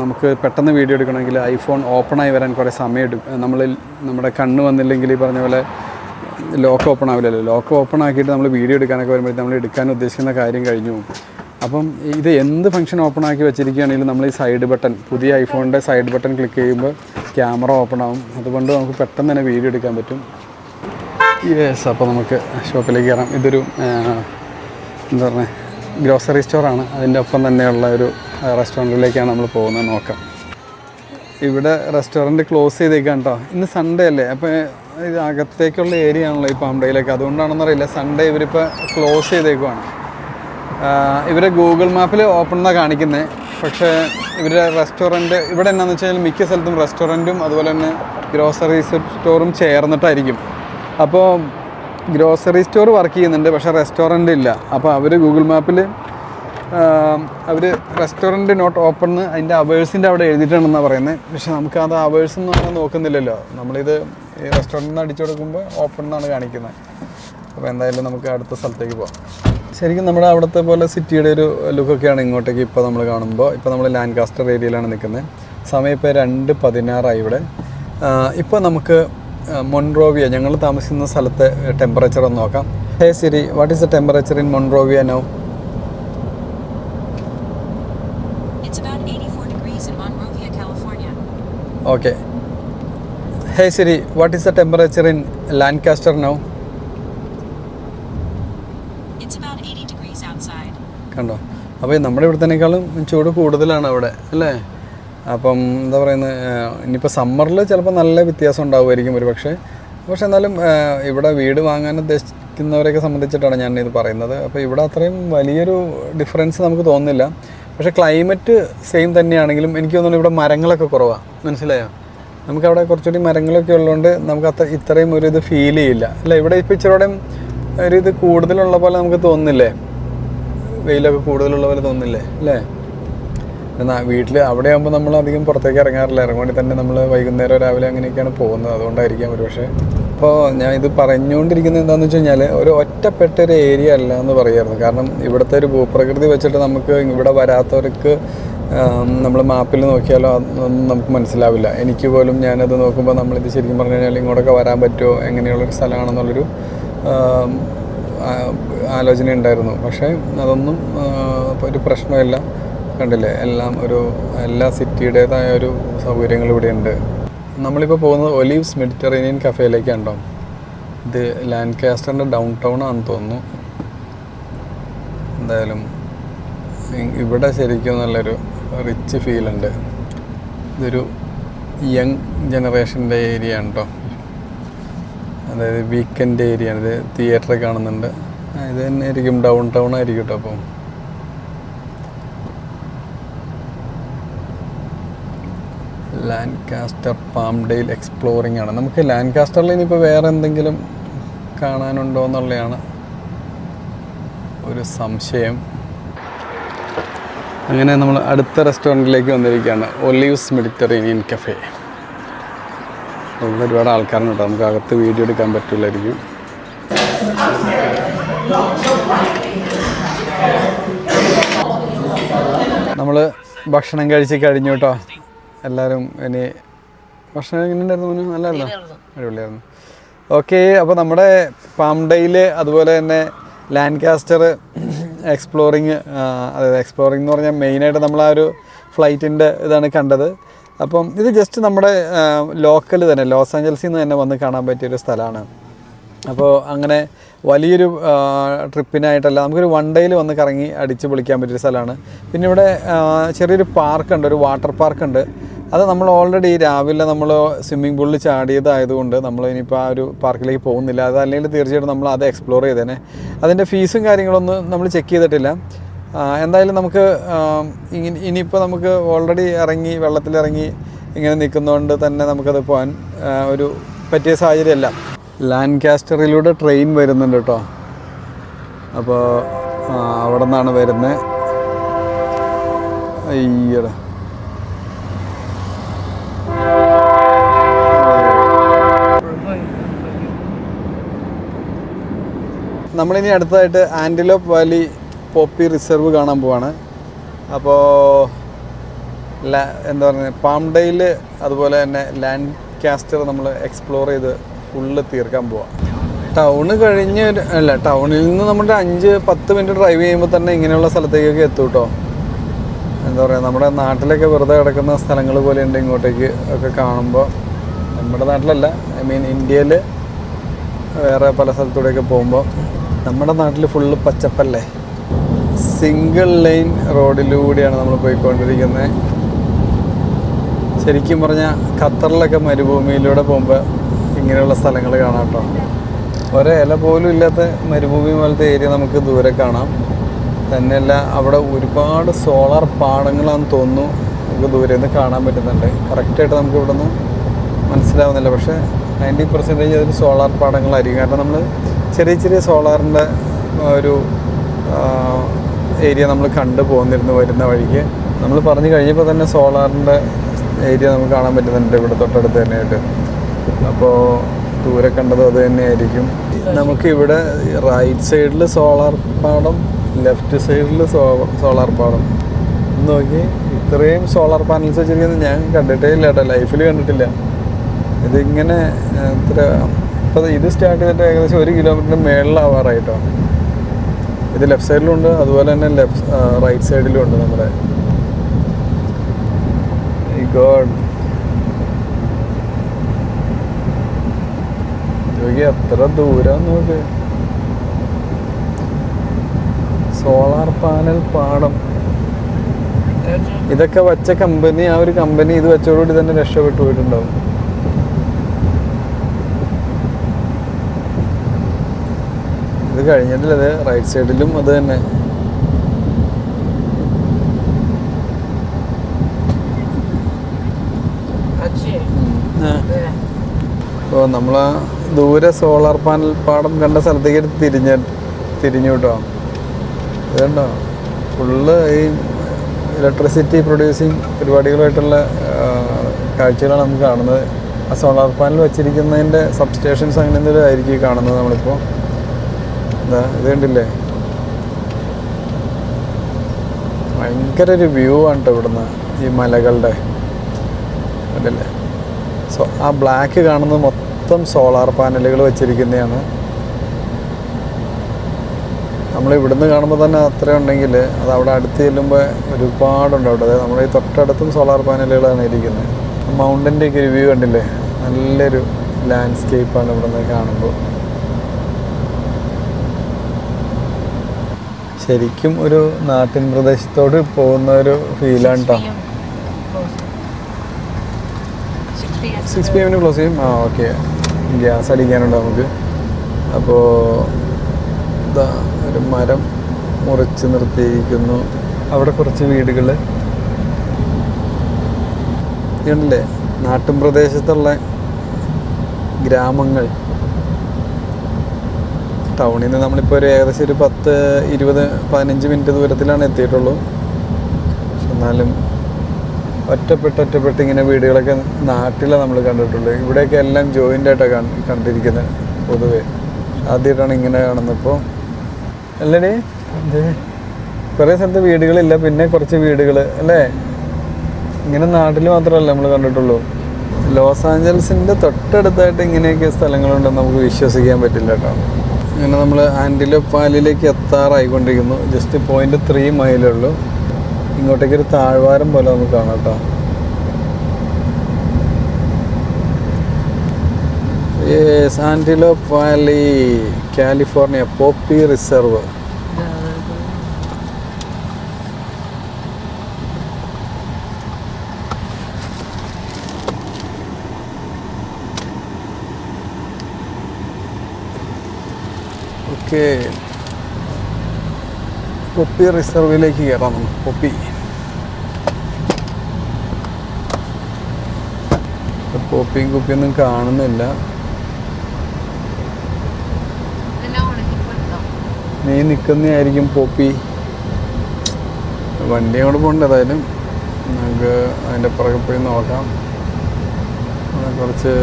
നമുക്ക് പെട്ടെന്ന് വീഡിയോ എടുക്കണമെങ്കിൽ ഐഫോൺ ഓപ്പണായി വരാൻ കുറേ സമയം എടുക്കും. നമ്മുടെ കണ്ണ് വന്നില്ലെങ്കിൽ ഈ പറഞ്ഞ പോലെ ലോക്ക് ഓപ്പൺ ആവില്ലല്ലോ. ലോക്ക് ഓപ്പൺ ആക്കിയിട്ട് നമ്മൾ വീഡിയോ എടുക്കാനൊക്കെ വരുമ്പോഴത്തേക്ക് നമ്മൾ എടുക്കാൻ ഉദ്ദേശിക്കുന്ന കാര്യം കഴിഞ്ഞു. അപ്പം ഇത് എന്ത് ഫംഗ്ഷൻ ഓപ്പൺ ആക്കി വെച്ചിരിക്കുകയാണെങ്കിലും നമ്മൾ ഈ സൈഡ് ബട്ടൺ, പുതിയ ഐഫോണിൻ്റെ സൈഡ് ബട്ടൺ ക്ലിക്ക് ചെയ്യുമ്പോൾ ക്യാമറ ഓപ്പൺ ആവും, അതുകൊണ്ട് നമുക്ക് പെട്ടെന്ന് തന്നെ വീഡിയോ എടുക്കാൻ പറ്റും. യെസ്, അപ്പോൾ നമുക്ക് ഷോപ്പിലേക്ക് കയറാം. ഇതൊരു എന്താ പറയുക, ഗ്രോസറി സ്റ്റോറാണ്. അതിൻ്റെ ഒപ്പം തന്നെയുള്ള ഒരു റെസ്റ്റോറൻറ്റിലേക്കാണ് നമ്മൾ പോകുന്നത്. നോക്കാം. ഇവിടെ റെസ്റ്റോറൻറ്റ് ക്ലോസ് ചെയ്തേക്കാം കേട്ടോ. ഇന്ന് സൺഡേ അല്ലേ, അപ്പോൾ ഇത് അകത്തേക്കുള്ള ഏരിയ ആണല്ലോ ഈ പാംഡയിലേക്ക്. അതുകൊണ്ടാണെന്നറിയില്ല, സൺഡേ ഇവരിപ്പോൾ ക്ലോസ് ചെയ്തേക്കുവാണ്. ഇവരെ ഗൂഗിൾ മാപ്പിൽ ഓപ്പൺ എന്നാണ് കാണിക്കുന്നത്. പക്ഷേ ഇവരുടെ റെസ്റ്റോറൻറ്റ് ഇവിടെ എന്നാന്ന് വെച്ച് കഴിഞ്ഞാൽ മിക്ക സ്ഥലത്തും റെസ്റ്റോറൻറ്റും അതുപോലെ തന്നെ ഗ്രോസറി സ്റ്റോറും ചേർന്നിട്ടായിരിക്കും. അപ്പോൾ ഗ്രോസറി സ്റ്റോർ വർക്ക് ചെയ്യുന്നുണ്ട്, പക്ഷേ റെസ്റ്റോറൻറ്റ് ഇല്ല. അപ്പോൾ അവർ ഗൂഗിൾ മാപ്പിൽ അവർ റെസ്റ്റോറൻറ്റ് നോട്ട് ഓപ്പൺ എന്ന് അതിൻ്റെ അവേഴ്സിൻ്റെ അവിടെ എഴുതിയിട്ടുണ്ടെന്നാണ് പറയുന്നത്. പക്ഷേ നമുക്ക് അത് അവേഴ്സ് ഒന്നും അങ്ങനെ നോക്കുന്നില്ലല്ലോ. നമ്മളിത് ഈ റെസ്റ്റോറൻറ്റിൽ നിന്ന് അടിച്ചു കൊടുക്കുമ്പോൾ ഓപ്പൺ എന്നാണ് കാണിക്കുന്നത്. അപ്പോൾ എന്തായാലും നമുക്ക് അടുത്ത സ്ഥലത്തേക്ക് പോകാം. ശരിക്കും നമ്മുടെ അവിടുത്തെ പോലെ സിറ്റിയുടെ ഒരു ലുക്കൊക്കെയാണ് ഇങ്ങോട്ടേക്ക് ഇപ്പോൾ നമ്മൾ കാണുമ്പോൾ. ഇപ്പോൾ നമ്മൾ ലാൻകാസ്റ്റർ ഏരിയയിലാണ് നിൽക്കുന്നത്. സമയം ഇപ്പോൾ 2:16 ഇവിടെ. ഇപ്പോൾ നമുക്ക് മൊൺറോവിയ, ഞങ്ങൾ താമസിക്കുന്ന സ്ഥലത്തെ ടെമ്പറേച്ചർ ഒന്ന് നോക്കാം. Hey Siri, what is the temperature in Monrovia now? Okay. Hey Siri, what is the temperature in Lancaster now? It's about 80 degrees outside. കണ്ടോ? അപ്പോൾ നമ്മുടെ ഇവിടത്തേക്കാളും ചൂട് കൂടുതലാണ് അവിടെ അല്ലേ? അപ്പം എന്താ പറയുന്നത്, ഇനിയിപ്പോൾ സമ്മറിൽ ചിലപ്പോൾ നല്ല വ്യത്യാസം ഉണ്ടാവുമായിരിക്കും ഒരു പക്ഷേ എന്നാലും ഇവിടെ വീട് വാങ്ങാൻ ഉദ്ദേശിക്കുന്നവരെയൊക്കെ സംബന്ധിച്ചിട്ടാണ് ഞാൻ ഇത് പറയുന്നത്. അപ്പോൾ ഇവിടെ അത്രയും വലിയൊരു ഡിഫറൻസ് നമുക്ക് തോന്നുന്നില്ല. പക്ഷേ ക്ലൈമറ്റ് സെയിം തന്നെയാണെങ്കിലും എനിക്ക് തോന്നുന്നു ഇവിടെ മരങ്ങളൊക്കെ കുറവാണ്. മനസ്സിലായോ? നമുക്കവിടെ കുറച്ചുകൂടി മരങ്ങളൊക്കെ ഉള്ളതുകൊണ്ട് നമുക്ക് ഇത്രയും ഒരു ഇത് ഫീൽ ചെയ്യില്ല അല്ലേ? ഇവിടെ ഇപ്പോൾ ഇച്ചിരിയോടെ ഒരു ഇത് കൂടുതലുള്ള പോലെ നമുക്ക് തോന്നുന്നില്ലേ? വെയിലൊക്കെ കൂടുതലുള്ള പോലെ തോന്നുന്നില്ലേ അല്ലേ? എന്നാൽ വീട്ടിൽ അവിടെ ആകുമ്പോൾ നമ്മൾ അധികം പുറത്തേക്ക് ഇറങ്ങാറില്ല. ഇറങ്ങുവാണെങ്കിൽ തന്നെ നമ്മൾ വൈകുന്നേരം രാവിലെ അങ്ങനെയൊക്കെയാണ് പോകുന്നത്. അതുകൊണ്ടായിരിക്കാം ഒരു പക്ഷേ. അപ്പോൾ ഞാൻ ഇത് പറഞ്ഞുകൊണ്ടിരിക്കുന്നത് എന്താണെന്ന് വെച്ച് കഴിഞ്ഞാൽ ഒരു ഒറ്റപ്പെട്ടൊരു ഏരിയ അല്ല എന്ന് പറയായിരുന്നു. കാരണം ഇവിടുത്തെ ഒരു ഭൂപ്രകൃതി വെച്ചിട്ട് നമുക്ക് ഇവിടെ വരാത്തവർക്ക് നമ്മൾ മാപ്പിൽ നോക്കിയാലോ അതൊന്നും നമുക്ക് മനസ്സിലാവില്ല. എനിക്ക് പോലും ഞാനത് നോക്കുമ്പോൾ നമ്മളിത് ശരിക്കും പറഞ്ഞു കഴിഞ്ഞാൽ ഇങ്ങോട്ടൊക്കെ വരാൻ പറ്റുമോ, എങ്ങനെയുള്ളൊരു സ്ഥലമാണെന്നുള്ളൊരു ആലോചന ഉണ്ടായിരുന്നു. പക്ഷേ അതൊന്നും ഒരു പ്രശ്നമില്ല. കണ്ടില്ലേ, എല്ലാ സിറ്റിയുടേതായ ഒരു സൗകര്യങ്ങൾ ഇവിടെയുണ്ട്. നമ്മളിപ്പോൾ പോകുന്നത് ഒലീവ്സ് മെഡിറ്ററേനിയൻ കഫേയിലേക്കാണോ. ഇത് ലാൻകാസ്റ്ററിൻ്റെ ഡൗൺ ടൗൺ ആണെന്ന് തോന്നുന്നു. എന്തായാലും ഇവിടെ ശരിക്കും നല്ലൊരു റിച്ച് ഫീലുണ്ട്. ഇതൊരു യങ് ജനറേഷൻ്റെ ഏരിയ ആണ് കേട്ടോ. അതായത് വീക്കെൻഡ് ഏരിയ ആണ്. ഇത് തിയേറ്റർ കാണുന്നുണ്ട്. ഇത് തന്നെ ആയിരിക്കും, ഡൗൺ ടൗൺ ആയിരിക്കും കേട്ടോ. അപ്പം ലാൻകാസ്റ്റർ പാംഡെയിൽ എക്സ്പ്ലോറിംഗ് ആണ്. നമുക്ക് ലാൻകാസ്റ്ററിൽ ഇനിയിപ്പോൾ വേറെ എന്തെങ്കിലും കാണാനുണ്ടോ എന്നുള്ളതാണ് ഒരു സംശയം. അങ്ങനെ നമ്മൾ അടുത്ത റെസ്റ്റോറൻറ്റിലേക്ക് വന്നിരിക്കുകയാണ്, ഒലീവ്സ് മെഡിറ്ററേനിയൻ കഫേ. ഇവിടെ ഒരുപാട് ആൾക്കാരുണ്ട് കേട്ടോ. നമുക്ക് അകത്ത് വീഡിയോ എടുക്കാൻ പറ്റില്ലായിരിക്കും. നമ്മൾ ഭക്ഷണം കഴിച്ച് കഴിഞ്ഞു കേട്ടോ. എല്ലാവരും ഇനി ഭക്ഷണം എങ്ങനെ ഉണ്ടായിരുന്നു? നല്ലായിരുന്നോ? അടിപൊളിയായിരുന്നു. ഓക്കെ, അപ്പോൾ നമ്മുടെ പാംഡെയിൽ അതുപോലെ തന്നെ ലാൻകാസ്റ്റർ എക്സ്പ്ലോറിങ്, അതായത് എക്സ്പ്ലോറിംഗ് എന്ന് പറഞ്ഞാൽ മെയിനായിട്ട് നമ്മൾ ആ ഒരു ഫ്ലൈറ്റിൻ്റെ ഇതാണ് കണ്ടത്. അപ്പം ഇത് ജസ്റ്റ് നമ്മുടെ ലോക്കൽ തന്നെ ലോസ് ആഞ്ചൽസിൽ നിന്ന് തന്നെ വന്ന് കാണാൻ പറ്റിയൊരു സ്ഥലമാണ്. അപ്പോൾ അങ്ങനെ വലിയൊരു ട്രിപ്പിനായിട്ടല്ല, നമുക്കൊരു 1 ഡേയിൽ വന്ന് കറങ്ങി അടിച്ച് പൊളിക്കാൻ പറ്റിയൊരു സ്ഥലമാണ്. പിന്നെ ഇവിടെ ചെറിയൊരു പാർക്കുണ്ട്, ഒരു വാട്ടർ പാർക്കുണ്ട്. അത് നമ്മൾ ഓൾറെഡി രാവിലെ നമ്മൾ സ്വിമ്മിംഗ് പൂളിൽ ചാടിയതായതുകൊണ്ട് നമ്മൾ ഇനിയിപ്പോൾ ആ ഒരു പാർക്കിലേക്ക് പോകുന്നില്ല. അതല്ലെങ്കിൽ തീർച്ചയായിട്ടും നമ്മൾ അത് എക്സ്പ്ലോർ ചെയ്തേനെ. അതിൻ്റെ ഫീസും കാര്യങ്ങളൊന്നും നമ്മൾ ചെക്ക് ചെയ്തിട്ടില്ല. എന്തായാലും നമുക്ക് ഇനിയിപ്പോൾ നമുക്ക് ഓൾറെഡി വെള്ളത്തിലിറങ്ങി ഇങ്ങനെ നിൽക്കുന്നതുകൊണ്ട് തന്നെ നമുക്കത് പോകാൻ ഒരു പറ്റിയ സാഹചര്യമല്ല. ലാൻകാസ്റ്ററിലൂടെ ട്രെയിൻ വരുന്നുണ്ട് കേട്ടോ. അപ്പോൾ അവിടെ നിന്നാണ് വരുന്നത്. അയ്യടാ, നമ്മളിനി അടുത്തതായിട്ട് ആൻറ്റിലോപ്പ് വാലി പോപ്പി റിസർവ് കാണാൻ പോവാണ്. അപ്പോൾ എന്താ പറയുക, പാംഡെയിൽ അതുപോലെ തന്നെ ലാൻകാസ്റ്റർ നമ്മൾ എക്സ്പ്ലോർ ചെയ്ത് ഫുള്ള് തീർക്കാൻ പോവാം. ടൗണ് കഴിഞ്ഞ് ടൗണിൽ നിന്ന് നമ്മുടെ 5-10 മിനിറ്റ് ഡ്രൈവ് ചെയ്യുമ്പോൾ തന്നെ ഇങ്ങനെയുള്ള സ്ഥലത്തേക്കൊക്കെ എത്തും കേട്ടോ. എന്താ പറയുക, നമ്മുടെ നാട്ടിലൊക്കെ വെറുതെ കിടക്കുന്ന സ്ഥലങ്ങൾ പോലെയുണ്ട് ഇങ്ങോട്ടേക്ക് ഒക്കെ കാണുമ്പോൾ. നമ്മുടെ നാട്ടിലല്ല, ഐ മീൻ ഇന്ത്യയിൽ വേറെ പല സ്ഥലത്തൂടെയൊക്കെ പോകുമ്പോൾ നമ്മുടെ നാട്ടിൽ ഫുള്ള് പച്ചപ്പല്ലേ. സിംഗിൾ ലൈൻ റോഡിലൂടെയാണ് നമ്മൾ പോയിക്കൊണ്ടിരിക്കുന്നത്. ശരിക്കും പറഞ്ഞാൽ ഖത്തറിലൊക്കെ മരുഭൂമിയിലൂടെ പോകുമ്പോൾ ഇങ്ങനെയുള്ള സ്ഥലങ്ങൾ കാണാം കേട്ടോ. ഒരില പോലും ഇല്ലാത്ത മരുഭൂമി പോലത്തെ ഏരിയ നമുക്ക് ദൂരെ കാണാം. തന്നെയല്ല അവിടെ ഒരുപാട് സോളാർ പാടങ്ങളാണെന്ന് തോന്നുന്നു നമുക്ക് ദൂരെ നിന്ന് കാണാൻ പറ്റുന്നുണ്ട്. കറക്റ്റായിട്ട് നമുക്ക് ഇവിടെ നിന്ന് മനസ്സിലാവുന്നില്ല, പക്ഷേ 90% അതിൽ സോളാർ പാടങ്ങളായിരിക്കും. കാരണം നമ്മൾ ചെറിയ ചെറിയ സോളാറിൻ്റെ ഒരു ഏരിയ നമ്മൾ കണ്ടു പോന്നിരുന്നു വരുന്ന വഴിക്ക്. നമ്മൾ പറഞ്ഞു കഴിഞ്ഞപ്പോൾ തന്നെ സോളാറിൻ്റെ ഏരിയ നമുക്ക് കാണാൻ പറ്റുന്നുണ്ട് ഇവിടെ തൊട്ടടുത്ത് തന്നെയായിട്ട്. അപ്പോൾ ദൂരെ കണ്ടത് അത് തന്നെയായിരിക്കും. നമുക്കിവിടെ റൈറ്റ് സൈഡിൽ സോളാർ പാടം, ലെഫ്റ്റ് സൈഡിൽ സോളാർ പാടം. നോക്കി, ഇത്രയും സോളാർ പാനൽസ് വെച്ചിരിക്കുന്നത് ഞാൻ കണ്ടിട്ടേ ഇല്ല കേട്ടോ, ലൈഫിൽ കണ്ടിട്ടില്ല. ഇതിങ്ങനെ ഇപ്പോൾ ഇത് സ്റ്റാർട്ട് ചെയ്തിട്ട് ഏകദേശം 1 കിലോമീറ്ററിന് മേളിലാവാറായിട്ടോ. ഇത് ലെഫ്റ്റ് സൈഡിലുണ്ട്, അതുപോലെ തന്നെ റൈറ്റ് സൈഡിലും ഉണ്ട് നമ്മുടെ. ഗോഡ്, എത്ര ദൂരം നോക്ക്. സോളാർ പാനൽ പാടം ഇതൊക്കെ വച്ച കമ്പനി, ആ ഒരു കമ്പനി ഇത് വെച്ചോടുകൂടി തന്നെ രക്ഷപ്പെട്ടു പോയിട്ടുണ്ടാവും. ഇത് കഴിഞ്ഞിട്ടില്ലത് റൈറ്റ് സൈഡിലും അത് തന്നെ. അപ്പോൾ നമ്മൾ ആ ദൂരെ സോളാർ പാനൽ പാടം കണ്ട സ്ഥലത്തേക്ക് തിരിഞ്ഞു കേട്ടോ. ഇതുണ്ടോ, ഫുള്ള് ഈ ഇലക്ട്രിസിറ്റി പ്രൊഡ്യൂസിങ് പരിപാടികളുമായിട്ടുള്ള കാഴ്ചകളാണ് നമുക്ക് കാണുന്നത്. ആ സോളാർ പാനൽ വെച്ചിരിക്കുന്നതിൻ്റെ സബ്സ്റ്റേഷൻസ് അങ്ങനെ എന്തെങ്കിലും ആയിരിക്കും കാണുന്നത് നമ്മളിപ്പോൾ. എന്താ ഇത് കണ്ടില്ലേ, ഭയങ്കര ഒരു വ്യൂ ആണ് കേട്ടോ ഇവിടുന്ന്, ഈ മലകളുടെ കണ്ടില്ലേ. ആ ബ്ലാക്ക് കാണുന്നത് മൊത്തം സോളാർ പാനലുകൾ വെച്ചിരിക്കുന്നതാണ്. നമ്മൾ ഇവിടുന്ന് കാണുമ്പോൾ തന്നെ അത്ര ഉണ്ടെങ്കിൽ അത് അവിടെ അടുത്ത് ചെല്ലുമ്പോൾ ഒരുപാടുണ്ട് അവിടെ. അതായത് നമ്മുടെ ഈ തൊട്ടടുത്തും സോളാർ പാനലുകളാണ് ഇരിക്കുന്നത്. മൗണ്ടൻ്റെ ഒക്കെ ഒരു വ്യൂ കണ്ടില്ലേ, നല്ലൊരു ലാൻഡ്സ്കേപ്പാണ് ഇവിടുന്ന് കാണുമ്പോൾ. ശരിക്കും ഒരു നാട്ടിൻ പ്രദേശത്തോട് പോകുന്ന ഒരു ഫീലാണ് കേട്ടോ. 6 PM ക്ലോസ് ചെയ്യും. ആ ഓക്കെ, ഗ്യാസ് അടിക്കാനുണ്ട് നമുക്ക്. അപ്പോൾ ഇതാ ഒരു മരം മുറിച്ച് നിർത്തിയിരിക്കുന്നു. അവിടെ കുറച്ച് വീടുകൾ ഇതുണ്ടല്ലേ, നാട്ടിൻ പ്രദേശത്തുള്ള ഗ്രാമങ്ങൾ. ടൗണിൽ നിന്ന് നമ്മളിപ്പോൾ ഒരു ഏകദേശം ഒരു 10, 20, 15 മിനിറ്റ് ദൂരത്തിലാണ് എത്തിയിട്ടുള്ളൂ. എന്നാലും ഒറ്റപ്പെട്ട് ഇങ്ങനെ വീടുകളൊക്കെ നാട്ടിലാണ് നമ്മൾ കണ്ടിട്ടുള്ളൂ. ഇവിടെയൊക്കെ എല്ലാം ജോയിൻ്റ് ആയിട്ടാണ് കണ്ടിരിക്കുന്നത് പൊതുവെ. ആദ്യമായിട്ടാണ് ഇങ്ങനെ കാണുന്നത്. ഇപ്പോൾ അല്ലേ, കുറേ സ്ഥലത്ത് വീടുകളില്ല, പിന്നെ കുറച്ച് വീടുകൾ അല്ലേ. ഇങ്ങനെ നാട്ടിൽ മാത്രമല്ല നമ്മൾ കണ്ടിട്ടുള്ളൂ. ലോസ് ആഞ്ചൽസിൻ്റെ തൊട്ടടുത്തായിട്ട് ഇങ്ങനെയൊക്കെ സ്ഥലങ്ങളുണ്ടെന്ന് നമുക്ക് വിശ്വസിക്കാൻ പറ്റില്ല കേട്ടോ. അങ്ങനെ നമ്മൾ ആൻറ്റിലോപ്പ് വാലിയിലേക്ക് എത്താറായിക്കൊണ്ടിരിക്കുന്നു. ജസ്റ്റ് 0.3 മൈലുള്ളൂ. ഇങ്ങോട്ടേക്കൊരു താഴ്വാരം പോലെ നമുക്ക് കാണാം കേട്ടോ. Antelope Valley, California, Poppy Reserve. Okay, poppy റിസർവിലേക്ക് കയറാം നമുക്ക്. പോപ്പിയും കുപ്പിയൊന്നും കാണുന്നില്ല. നീ നിൽക്കുന്നതായിരിക്കും പോപ്പി. വണ്ടി അങ്ങോട്ട് പോകണ്ട. ഏതായാലും നമുക്ക് അതിൻ്റെ പുറകെ പോയി നോക്കാം. കുറച്ച്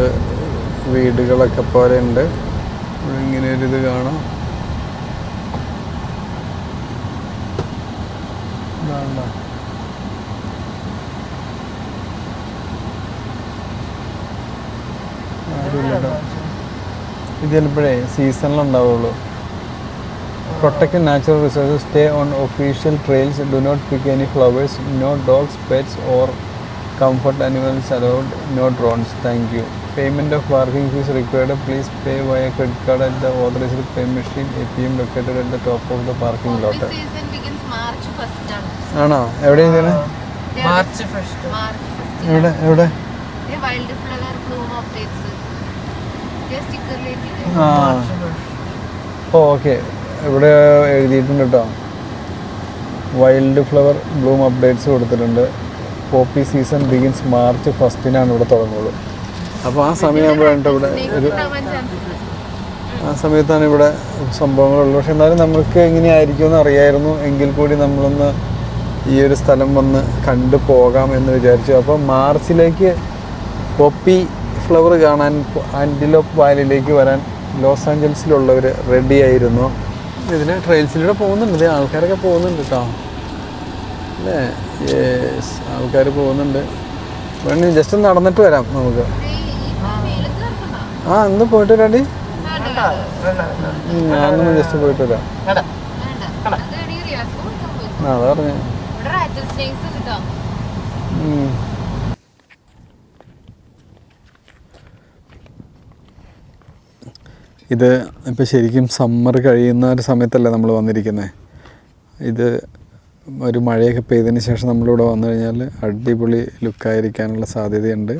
വീടുകളൊക്കെ പോലെ ഉണ്ട്. ഇങ്ങനെ ഒരിത് കാണാം. ഇത് ചിലപ്പോഴേ സീസണിലുണ്ടാവുള്ളൂ. protect natural resources, stay on official trails, do not pick any flowers, no dogs, pets or comfort animals allowed, no drones. Thank you. Payment of parking fees required. Please pay via credit card at the authorized pay machine ATM located at the top of the parking lot. Season begins March 1 ആണ്. ആണോ? എവിടെയാണ്? March 1. എവിടെ എവിടെ? Wild flower bloom updates സ്റ്റിക്കറിലേക്ക്. ആ okay, ഇവിടെ എഴുതിയിട്ടുണ്ട് കേട്ടോ. വൈൽഡ് ഫ്ലവർ ബ്ലൂം അപ്ഡേറ്റ്സ് കൊടുത്തിട്ടുണ്ട്. പോപ്പി സീസൺ ബിഗിൻസ് മാർച്ച് 1 ഇവിടെ തുടങ്ങുള്ളൂ. അപ്പോൾ ആ സമയമാകുമ്പോഴാണ് ഇവിടെ ഒരു ആ സമയത്താണ് ഇവിടെ സംഭവങ്ങളുള്ളൂ. പക്ഷെ എന്നാലും നമുക്ക് എങ്ങനെയായിരിക്കുമെന്ന് അറിയായിരുന്നു. എങ്കിൽ കൂടി നമ്മളൊന്ന് ഈ ഒരു സ്ഥലം വന്ന് കണ്ടു പോകാം എന്ന് വിചാരിച്ചു. അപ്പോൾ മാർച്ചിലേക്ക് പോപ്പി ഫ്ലവർ കാണാൻ ആൻറ്റിലോപ്പ് വാലിയിലേക്ക് വരാൻ ലോസ് ആഞ്ചൽസിലുള്ളവർ റെഡി ആയിരുന്നു. ഇതിന് ട്രെയിൽസിലൂടെ പോകുന്നുണ്ട്. ഇത് ആൾക്കാരൊക്കെ പോകുന്നുണ്ട് കേട്ടോ അല്ലേ? യെസ്, ആൾക്കാർ പോകുന്നുണ്ട്. വേണമെങ്കിൽ ജസ്റ്റ് നടന്നിട്ട് വരാം നമുക്ക്. ആ ഇന്ന് പോയിട്ട് വരാടി. ഞാനൊന്ന് ജസ്റ്റ് പോയിട്ട് വരാം. അതാ പറഞ്ഞു. ഇത് ഇപ്പോൾ ശരിക്കും സമ്മർ കഴിയുന്ന ഒരു സമയത്തല്ലേ നമ്മൾ വന്നിരിക്കുന്നത്. ഇത് ഒരു മഴയൊക്കെ പെയ്തതിന് ശേഷം നമ്മളിവിടെ വന്നു കഴിഞ്ഞാൽ അടിപൊളി ലുക്കായിരിക്കാനുള്ള സാധ്യതയുണ്ട്.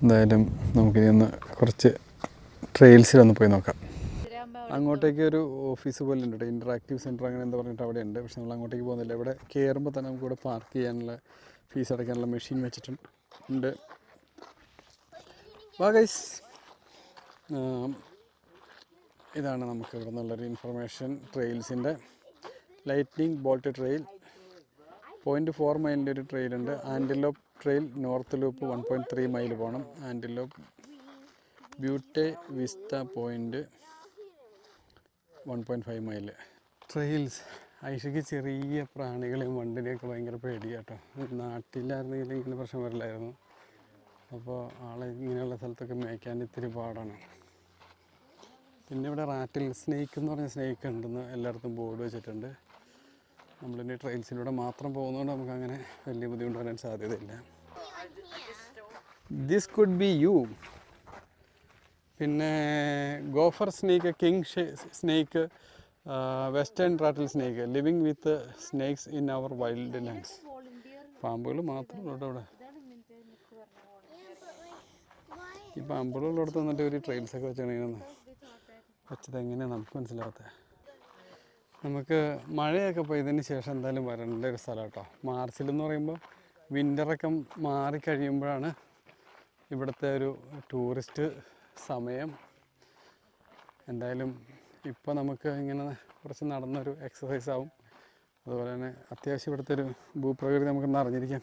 എന്തായാലും നമുക്കിനി ഒന്ന് കുറച്ച് ട്രെയിൽസിലൊന്ന് പോയി നോക്കാം. അങ്ങോട്ടേക്ക് ഒരു ഓഫീസ് പോലെ ഉണ്ട് കേട്ടോ, ഇൻറ്ററാക്റ്റീവ് സെൻറ്റർ അങ്ങനെ എന്താ പറഞ്ഞിട്ട് അവിടെ ഉണ്ട്. പക്ഷെ നമ്മൾ അങ്ങോട്ടേക്ക് പോകുന്നില്ല. ഇവിടെ കയറുമ്പോൾ തന്നെ നമുക്കിവിടെ പാർക്ക് ചെയ്യാനുള്ള ഫീസ് അടയ്ക്കാനുള്ള മെഷീൻ വെച്ചിട്ടുണ്ട്. വാ ഗൈസ്, ഇതാണ് നമുക്ക് ഇവിടെ നിന്നുള്ളൊരു ഇൻഫർമേഷൻ. ട്രെയിൽസിൻ്റെ ലൈറ്റ്നിങ് ബോൾട്ട് ട്രെയിൽ 0.4 മൈലിൻ്റെ ഒരു ട്രെയിലുണ്ട്. ആൻറ്റിലോപ്പ് ട്രെയിൽ നോർത്ത് ലൂപ്പ് 1.3 മൈൽ പോകണം. ആൻറ്റിലോപ്പ് ബ്യൂട്ടെ വിസ്ത പോയിൻ്റ് 1.5 മൈൽ. ട്രെയിൽസ് ഐഷയ്ക്ക് ചെറിയ പ്രാണികളെയും വണ്ടിനെയൊക്കെ ഭയങ്കര പേടിയാട്ടോ. നാട്ടിലായിരുന്നെങ്കിൽ ഇങ്ങനെ പ്രശ്നം വരില്ലായിരുന്നു. അപ്പോൾ ആളെ ഇങ്ങനെയുള്ള സ്ഥലത്തൊക്കെ മേയ്ക്കാൻ ഇത്തിരി പാടാണ്. പിന്നെ ഇവിടെ റാറ്റിൽ സ്നേക്ക് എന്ന് പറഞ്ഞ സ്നേക്ക് ഉണ്ടെന്ന് എല്ലായിടത്തും ബോർഡ് വെച്ചിട്ടുണ്ട്. നമ്മളിനി ട്രെയിൽസിലൂടെ മാത്രം പോകുന്നതുകൊണ്ട് നമുക്ക് അങ്ങനെ വലിയ ബുദ്ധിമുട്ട് വരാൻ സാധ്യതയില്ല. This could be you. പിന്നെ gopher snake, king snake, western rattlesnake, living with snakes in our wild lands. പാമ്പുകൾ മാത്രമുള്ളൂ ഇവിടെ. ഈ പാമ്പുകളുള്ളിടത്ത് വന്നിട്ട് ഒരു ട്രെയിൽസൊക്കെ വെച്ചാണ് വെച്ചത് എങ്ങനെയാണ് നമുക്ക് മനസ്സിലാവാത്തത്. നമുക്ക് മഴയൊക്കെ പെയ്തതിന് ശേഷം എന്തായാലും വരേണ്ട ഒരു സ്ഥലം കേട്ടോ. മാർച്ചിലെന്ന് പറയുമ്പോൾ വിൻ്ററൊക്കെ മാറിക്കഴിയുമ്പോഴാണ് ഇവിടുത്തെ ഒരു ടൂറിസ്റ്റ് സമയം. എന്തായാലും ഇപ്പോൾ നമുക്ക് ഇങ്ങനെ കുറച്ച് നടന്നൊരു എക്സസൈസ് ആവും. അതുപോലെ തന്നെ അത്യാവശ്യം ഇവിടുത്തെ ഒരു ഭൂപ്രകൃതി നമുക്കൊന്ന് അറിഞ്ഞിരിക്കാം.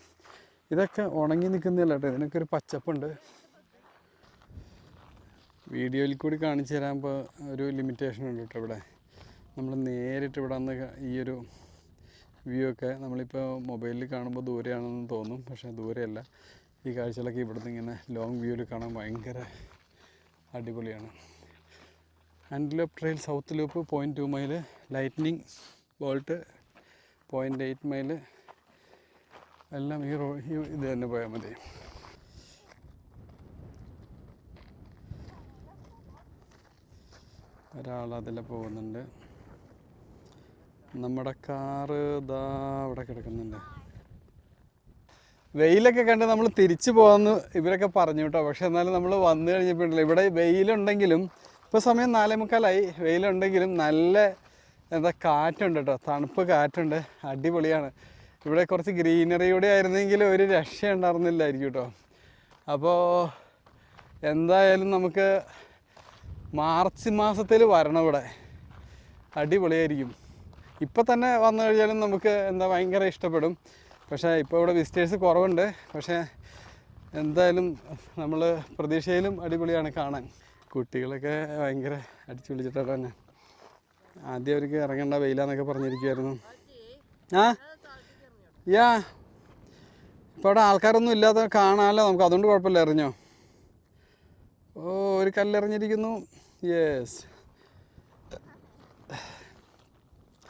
ഇതൊക്കെ ഉണങ്ങി നിൽക്കുന്നില്ല കേട്ടോ, ഇതിനൊക്കെ ഒരു പച്ചപ്പുണ്ട്. വീഡിയോയിൽ കൂടി കാണിച്ചു തരാമ്പോൾ ഒരു ലിമിറ്റേഷൻ ഉണ്ട് കേട്ടോ. ഇവിടെ നമ്മൾ നേരിട്ട് ഇവിടെ വന്ന് ഈ ഒരു വ്യൂ ഒക്കെ നമ്മളിപ്പോൾ മൊബൈലിൽ കാണുമ്പോൾ ദൂരെയാണെന്ന് തോന്നും. പക്ഷേ ദൂരെയല്ല. ഈ കാഴ്ചകളൊക്കെ ഇവിടുന്ന് ഇങ്ങനെ ലോങ് വ്യൂവിൽ കാണാൻ ഭയങ്കര അടിപൊളിയാണ്. Antelope trail south loop 0.2 mile, lightning bolt 0.8 mile. എല്ലാം ഈ ഇത് തന്നെ പോയാൽ മതി. ഒരാൾ അതിൽ പോകുന്നുണ്ട്. നമ്മുടെ കാറ് ഇതാ അവിടെ കിടക്കുന്നുണ്ട്. വെയിലൊക്കെ കണ്ട് നമ്മൾ തിരിച്ചു പോകാമെന്ന് ഇവരൊക്കെ പറഞ്ഞു കേട്ടോ. പക്ഷെ എന്നാലും നമ്മൾ വന്നു കഴിഞ്ഞപ്പോഴല്ലോ ഇവിടെ വെയിലുണ്ടെങ്കിലും, ഇപ്പോൾ സമയം 4:45, വെയിലുണ്ടെങ്കിലും നല്ല എന്താ കാറ്റുണ്ട് കേട്ടോ, തണുപ്പ് കാറ്റുണ്ട്, അടിപൊളിയാണ്. ഇവിടെ കുറച്ച് ഗ്രീനറിയൂടെ ആയിരുന്നെങ്കിൽ ഒരു രക്ഷ ഉണ്ടായിരുന്നില്ലായിരിക്കും കേട്ടോ. അപ്പോൾ എന്തായാലും നമുക്ക് മാർച്ച് മാസത്തിൽ വരണം ഇവിടെ, അടിപൊളിയായിരിക്കും. ഇപ്പം തന്നെ വന്നു കഴിഞ്ഞാലും നമുക്ക് എന്താ ഭയങ്കര ഇഷ്ടപ്പെടും. പക്ഷേ ഇപ്പോൾ ഇവിടെ വിസിറ്റേഴ്സ് കുറവുണ്ട്. പക്ഷേ എന്തായാലും നമ്മൾ പ്രതീക്ഷയിലും അടിപൊളിയാണ് കാണാൻ. കുട്ടികളൊക്കെ ഭയങ്കര അടിച്ചു വിളിച്ചിട്ടാണ് തന്നെ. ആദ്യം അവർക്ക് ഇറങ്ങേണ്ട വെയിലാന്നൊക്കെ പറഞ്ഞിരിക്കുമായിരുന്നു. ആ യാ ഇപ്പോൾ അവിടെ ആൾക്കാരൊന്നും ഇല്ലാതെ കാണാമല്ലോ നമുക്ക്, അതുകൊണ്ട് കുഴപ്പമില്ല. എറിഞ്ഞോ? ഓ, ഒരു കല്ലെറിഞ്ഞിരിക്കുന്നു. യെസ്,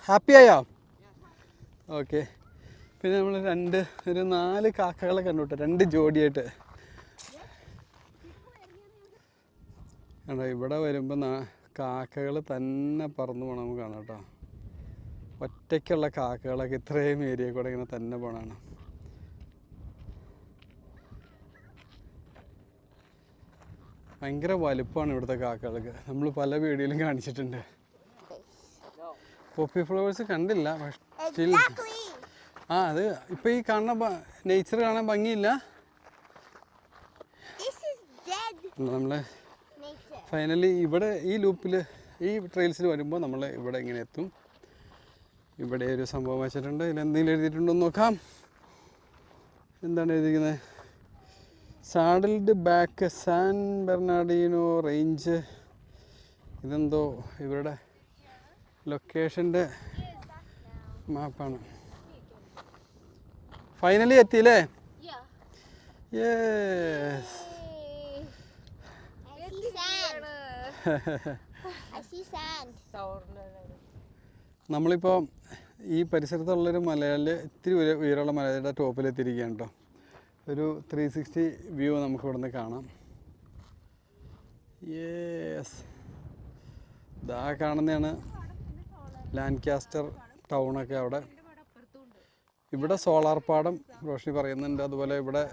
ഹാപ്പി ആയോ? ഓക്കെ. പിന്നെ നമ്മൾ ഒരു 4 കാക്കകളെ കണ്ടു കേട്ടോ, 2 ജോഡിയായിട്ട്. കണ്ടോ, ഇവിടെ വരുമ്പോൾ കാക്കകൾ തന്നെ പറന്നു പോകണം നമുക്ക് കാണാം കേട്ടോ. ഒറ്റയ്ക്കുള്ള കാക്കകളൊക്കെ ഇത്രയും ഏരിയ കൂടെ ഇങ്ങനെ തന്നെ പോകണമാണ്. ഭയങ്കര വലുപ്പമാണ് ഇവിടുത്തെ കാക്കകൾക്ക്. നമ്മൾ പല വീഡിയോയിലും കാണിച്ചിട്ടുണ്ട്. പോപ്പി ഫ്ലവേഴ്സ് കണ്ടില്ല, സ്റ്റിൽ അത് ഇപ്പോൾ ഈ കാണുന്ന നേച്ചർ കാണാൻ ഭംഗിയില്ല. നമ്മൾ ഫൈനലി ഇവിടെ ഈ ലൂപ്പിൽ ഈ ട്രെയിൽസിൽ വരുമ്പോൾ നമ്മൾ ഇവിടെ ഇങ്ങനെ എത്തും. ഇവിടെ ഒരു സംഭവം വെച്ചിട്ടുണ്ട്. ഇതിലെന്തെങ്കിലും എഴുതിയിട്ടുണ്ടോ എന്ന് നോക്കാം. എന്താണ് എഴുതിയിരിക്കുന്നത്? സാഡിൽഡ് ബാക്ക് സാൻ ബെർണാർഡിനോ റേഞ്ച്. ഇതെന്തോ ഇവരുടെ ലൊക്കേഷൻ്റെ മാപ്പാണ്. ഫൈനലി എത്തിയില്ലേ? യെസ്. നമ്മളിപ്പോൾ ഈ പരിസരത്തുള്ളൊരു മലയിൽ ഇത്തിരി ഉയരമുള്ള മലയുടെ ടോപ്പിലെത്തിയിരിക്കുകയാണ് കേട്ടോ. ഒരു 360 വ്യൂ നമുക്ക് ഇവിടുന്ന് കാണാം. യെസ്, ഇതാ കാണുന്നതാണ് ലാൻകാസ്റ്റർ ടൗണൊക്കെ. അവിടെ ഇവിടെ സോളാർ പാടം റോഷി പറയുന്നുണ്ട്. അതുപോലെ ഇവിടെ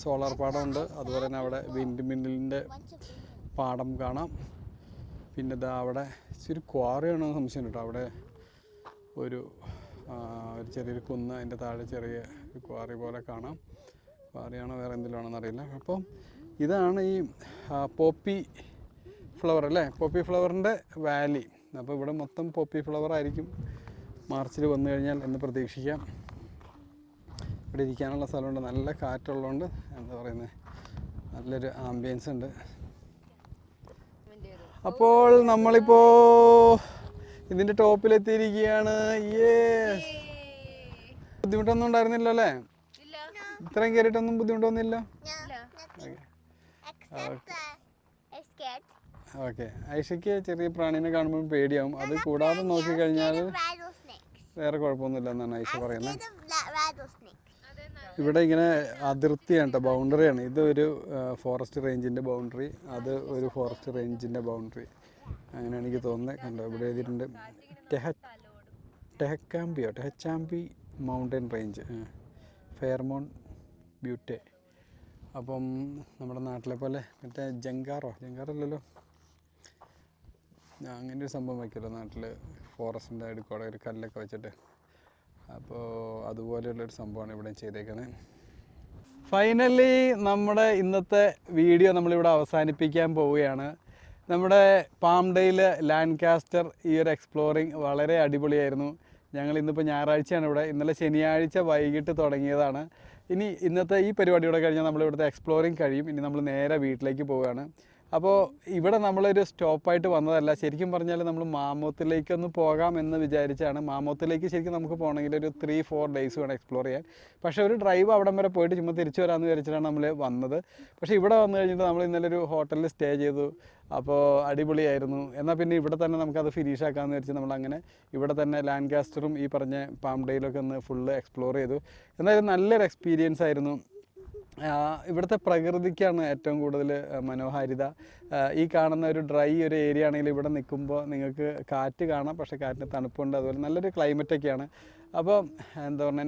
സോളാർ പാടമുണ്ട്. അതുപോലെ തന്നെ അവിടെ വിൻഡ് മില്ലിൻ്റെ പാടം കാണാം. പിന്നെ ഇതാ അവിടെ ഇച്ചിരി ക്വാറിയാണോ സംശയം കേട്ടോ. അവിടെ ഒരു ചെറിയൊരു കുന്ന്, അതിൻ്റെ താഴെ ചെറിയ ഒരു ക്വാറി പോലെ കാണാം. ക്വാറിയാണോ വേറെ എന്തെങ്കിലും ആണെന്ന് അറിയില്ല. അപ്പോൾ ഇതാണ് ഈ പോപ്പി ഫ്ലവർ അല്ലേ, പോപ്പി ഫ്ലവറിൻ്റെ വാലി. അപ്പോൾ ഇവിടെ മൊത്തം പോപ്പി ഫ്ലവർ ആയിരിക്കും മാർച്ചിൽ വന്നു കഴിഞ്ഞാൽ എന്ന് പ്രതീക്ഷിക്കാം. ഇവിടെ ഇരിക്കാനുള്ള സ്ഥലമുണ്ട്, നല്ല കാറ്റുള്ളതുകൊണ്ട് എന്താ പറയുന്നത്, നല്ലൊരു ആംബിയൻസ് ഉണ്ട്. അപ്പോൾ നമ്മളിപ്പോൾ ഇതിൻ്റെ ടോപ്പിലെത്തിയിരിക്കുകയാണ്. യെസ്, ബുദ്ധിമുട്ടൊന്നും ഉണ്ടായിരുന്നില്ല അല്ലേ? ഇത്രയും കയറിയിട്ടൊന്നും ബുദ്ധിമുട്ടൊന്നുമില്ല. ഓക്കെ. ഐഷയ്ക്ക് ചെറിയ പ്രാണീനെ കാണുമ്പോൾ പേടിയാവും. അത് കൂടാതെ നോക്കിക്കഴിഞ്ഞാൽ വേറെ കുഴപ്പമൊന്നുമില്ല എന്നാണ് ഐഷ പറയുന്നത്. ഇവിടെ ഇങ്ങനെ അതിർത്തിയാണ് കേട്ടോ, ബൗണ്ടറിയാണ്. ഇതൊരു ഫോറസ്റ്റ് റേഞ്ചിൻ്റെ ബൗണ്ടറി, അത് ഒരു ഫോറസ്റ്റ് റേഞ്ചിൻ്റെ ബൗണ്ടറി, അങ്ങനെയാണ് എനിക്ക് തോന്നുന്നത്. കണ്ടോ, ഇവിടെ എഴുതിയിട്ടുണ്ട് ടെഹച്ചാമ്പി മൗണ്ടൻ റേഞ്ച്, ഫെയർമോൺ ബ്യൂട്ടെ. അപ്പം നമ്മുടെ നാട്ടിലെ പോലെ മറ്റേ ജങ്കാറല്ലല്ലോ, അങ്ങനെ ഒരു സംഭവം വയ്ക്കുമല്ലോ നാട്ടിൽ, ഫോറസ്റ്റിൻ്റെ അടുക്കോടെ ഒരു കല്ലൊക്കെ വെച്ചിട്ട്. അപ്പോൾ അതുപോലെയുള്ളൊരു സംഭവമാണ് ഇവിടെ ചെയ്തേക്കുന്നത്. ഫൈനലി നമ്മുടെ ഇന്നത്തെ വീഡിയോ നമ്മളിവിടെ അവസാനിപ്പിക്കാൻ പോവുകയാണ്. നമ്മുടെ പാംഡെയിൽ ലാൻകാസ്റ്റർ ഈ ഒരു എക്സ്പ്ലോറിങ് വളരെ അടിപൊളിയായിരുന്നു. ഞങ്ങൾ ഇന്നിപ്പോൾ ഞായറാഴ്ചയാണ് ഇവിടെ, ഇന്നലെ ശനിയാഴ്ച വൈകിട്ട് തുടങ്ങിയതാണ്. ഇനി ഇന്നത്തെ ഈ പരിപാടിയോടെ കഴിഞ്ഞാൽ നമ്മളിവിടുത്തെ എക്സ്പ്ലോറിങ് കഴിയും. ഇനി നമ്മൾ നേരെ വീട്ടിലേക്ക് പോവുകയാണ്. അപ്പോൾ ഇവിടെ നമ്മളൊരു സ്റ്റോപ്പായിട്ട് വന്നതല്ല, ശരിക്കും പറഞ്ഞാൽ നമ്മൾ മാമോത്തിലേക്കൊന്ന് പോകാം എന്ന് വിചാരിച്ചാണ്. മാമോത്തിലേക്ക് ശരിക്കും നമുക്ക് പോകണമെങ്കിൽ ഒരു 3-4 ഡേയ്സ് വേണം എക്സ്പ്ലോർ ചെയ്യാൻ. പക്ഷേ ഒരു ഡ്രൈവ് അവിടം വരെ പോയിട്ട് ചുമ്മാ തിരിച്ചു വരാമെന്ന് വിചാരിച്ചിട്ടാണ് നമ്മൾ വന്നത്. പക്ഷേ ഇവിടെ വന്നു കഴിഞ്ഞിട്ട് നമ്മൾ ഇന്നലെ ഒരു ഹോട്ടലിൽ സ്റ്റേ ചെയ്തു. അപ്പോൾ അടിപൊളിയായിരുന്നു. എന്നാൽ പിന്നെ ഇവിടെ തന്നെ നമുക്കത് ഫിനിഷ് ആക്കാമെന്ന് വിചാരിച്ച് നമ്മളങ്ങനെ ഇവിടെ തന്നെ ലാൻകാസ്റ്ററും ഈ പറഞ്ഞ പാംഡെയിലൊക്കെ ഒന്ന് ഫുള്ള് എക്സ്പ്ലോർ ചെയ്തു. എന്തായാലും നല്ലൊരു എക്സ്പീരിയൻസ് ആയിരുന്നു. ഇവിടുത്തെ പ്രകൃതിക്കാണ് ഏറ്റവും കൂടുതൽ മനോഹാരിത. ഈ കാണുന്ന ഒരു ഡ്രൈ ഒരു ഏരിയ ആണെങ്കിൽ ഇവിടെ നിൽക്കുമ്പോൾ നിങ്ങൾക്ക് കാറ്റ് കാണാം, പക്ഷേ കാറ്റിന് തണുപ്പുണ്ട്. അതുപോലെ നല്ലൊരു ക്ലൈമറ്റൊക്കെയാണ്. അപ്പോൾ എന്താ പറയുക,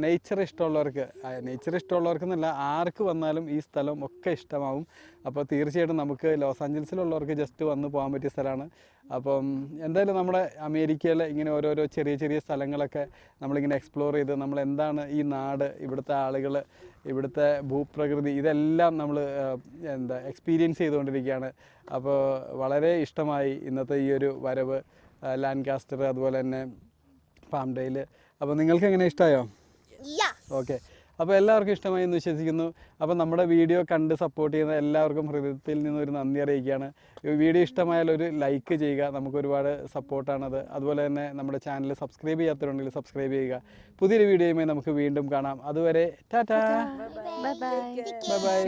നേച്ചർ ഇഷ്ടമുള്ളവർക്കെന്നല്ല, ആർക്ക് വന്നാലും ഈ സ്ഥലം ഒക്കെ ഇഷ്ടമാവും. അപ്പോൾ തീർച്ചയായിട്ടും നമുക്ക് ലോസ് ആഞ്ചൽസിലുള്ളവർക്ക് ജസ്റ്റ് വന്ന് പോകാൻ പറ്റിയ സ്ഥലമാണ്. അപ്പം എന്തായാലും നമ്മുടെ അമേരിക്കയിൽ ഇങ്ങനെ ഓരോരോ ചെറിയ ചെറിയ സ്ഥലങ്ങളൊക്കെ നമ്മളിങ്ങനെ എക്സ്പ്ലോർ ചെയ്ത് നമ്മൾ എന്താണ് ഈ നാട്, ഇവിടുത്തെ ആളുകൾ, ഇവിടുത്തെ ഭൂപ്രകൃതി, ഇതെല്ലാം നമ്മൾ എക്സ്പീരിയൻസ് ചെയ്തുകൊണ്ടിരിക്കുകയാണ്. അപ്പോൾ വളരെ ഇഷ്ടമായി ഇന്നത്തെ ഈ ഒരു വരവ് ലാൻകാസ്റ്റർ അതുപോലെ തന്നെ പാംഡെയിൽ. അപ്പോൾ നിങ്ങൾക്ക് എങ്ങനെ ഇഷ്ടമായോ? ഓക്കെ. അപ്പോൾ എല്ലാവർക്കും ഇഷ്ടമായി എന്ന് വിശ്വസിക്കുന്നു. അപ്പോൾ നമ്മുടെ വീഡിയോ കണ്ട് സപ്പോർട്ട് ചെയ്യുന്ന എല്ലാവർക്കും ഹൃദയത്തിൽ നിന്നൊരു നന്ദി അറിയിക്കുകയാണ്. വീഡിയോ ഇഷ്ടമായാൽ ഒരു ലൈക്ക് ചെയ്യുക, നമുക്ക് ഒരുപാട് സപ്പോർട്ടാണത്. അതുപോലെ തന്നെ നമ്മുടെ ചാനൽ സബ്സ്ക്രൈബ് ചെയ്യാത്തവരുണ്ടെങ്കിൽ സബ്സ്ക്രൈബ് ചെയ്യുക. പുതിയൊരു വീഡിയോയുമായി നമുക്ക് വീണ്ടും കാണാം. അതുവരെ ടാറ്റാ, ബൈ ബൈ.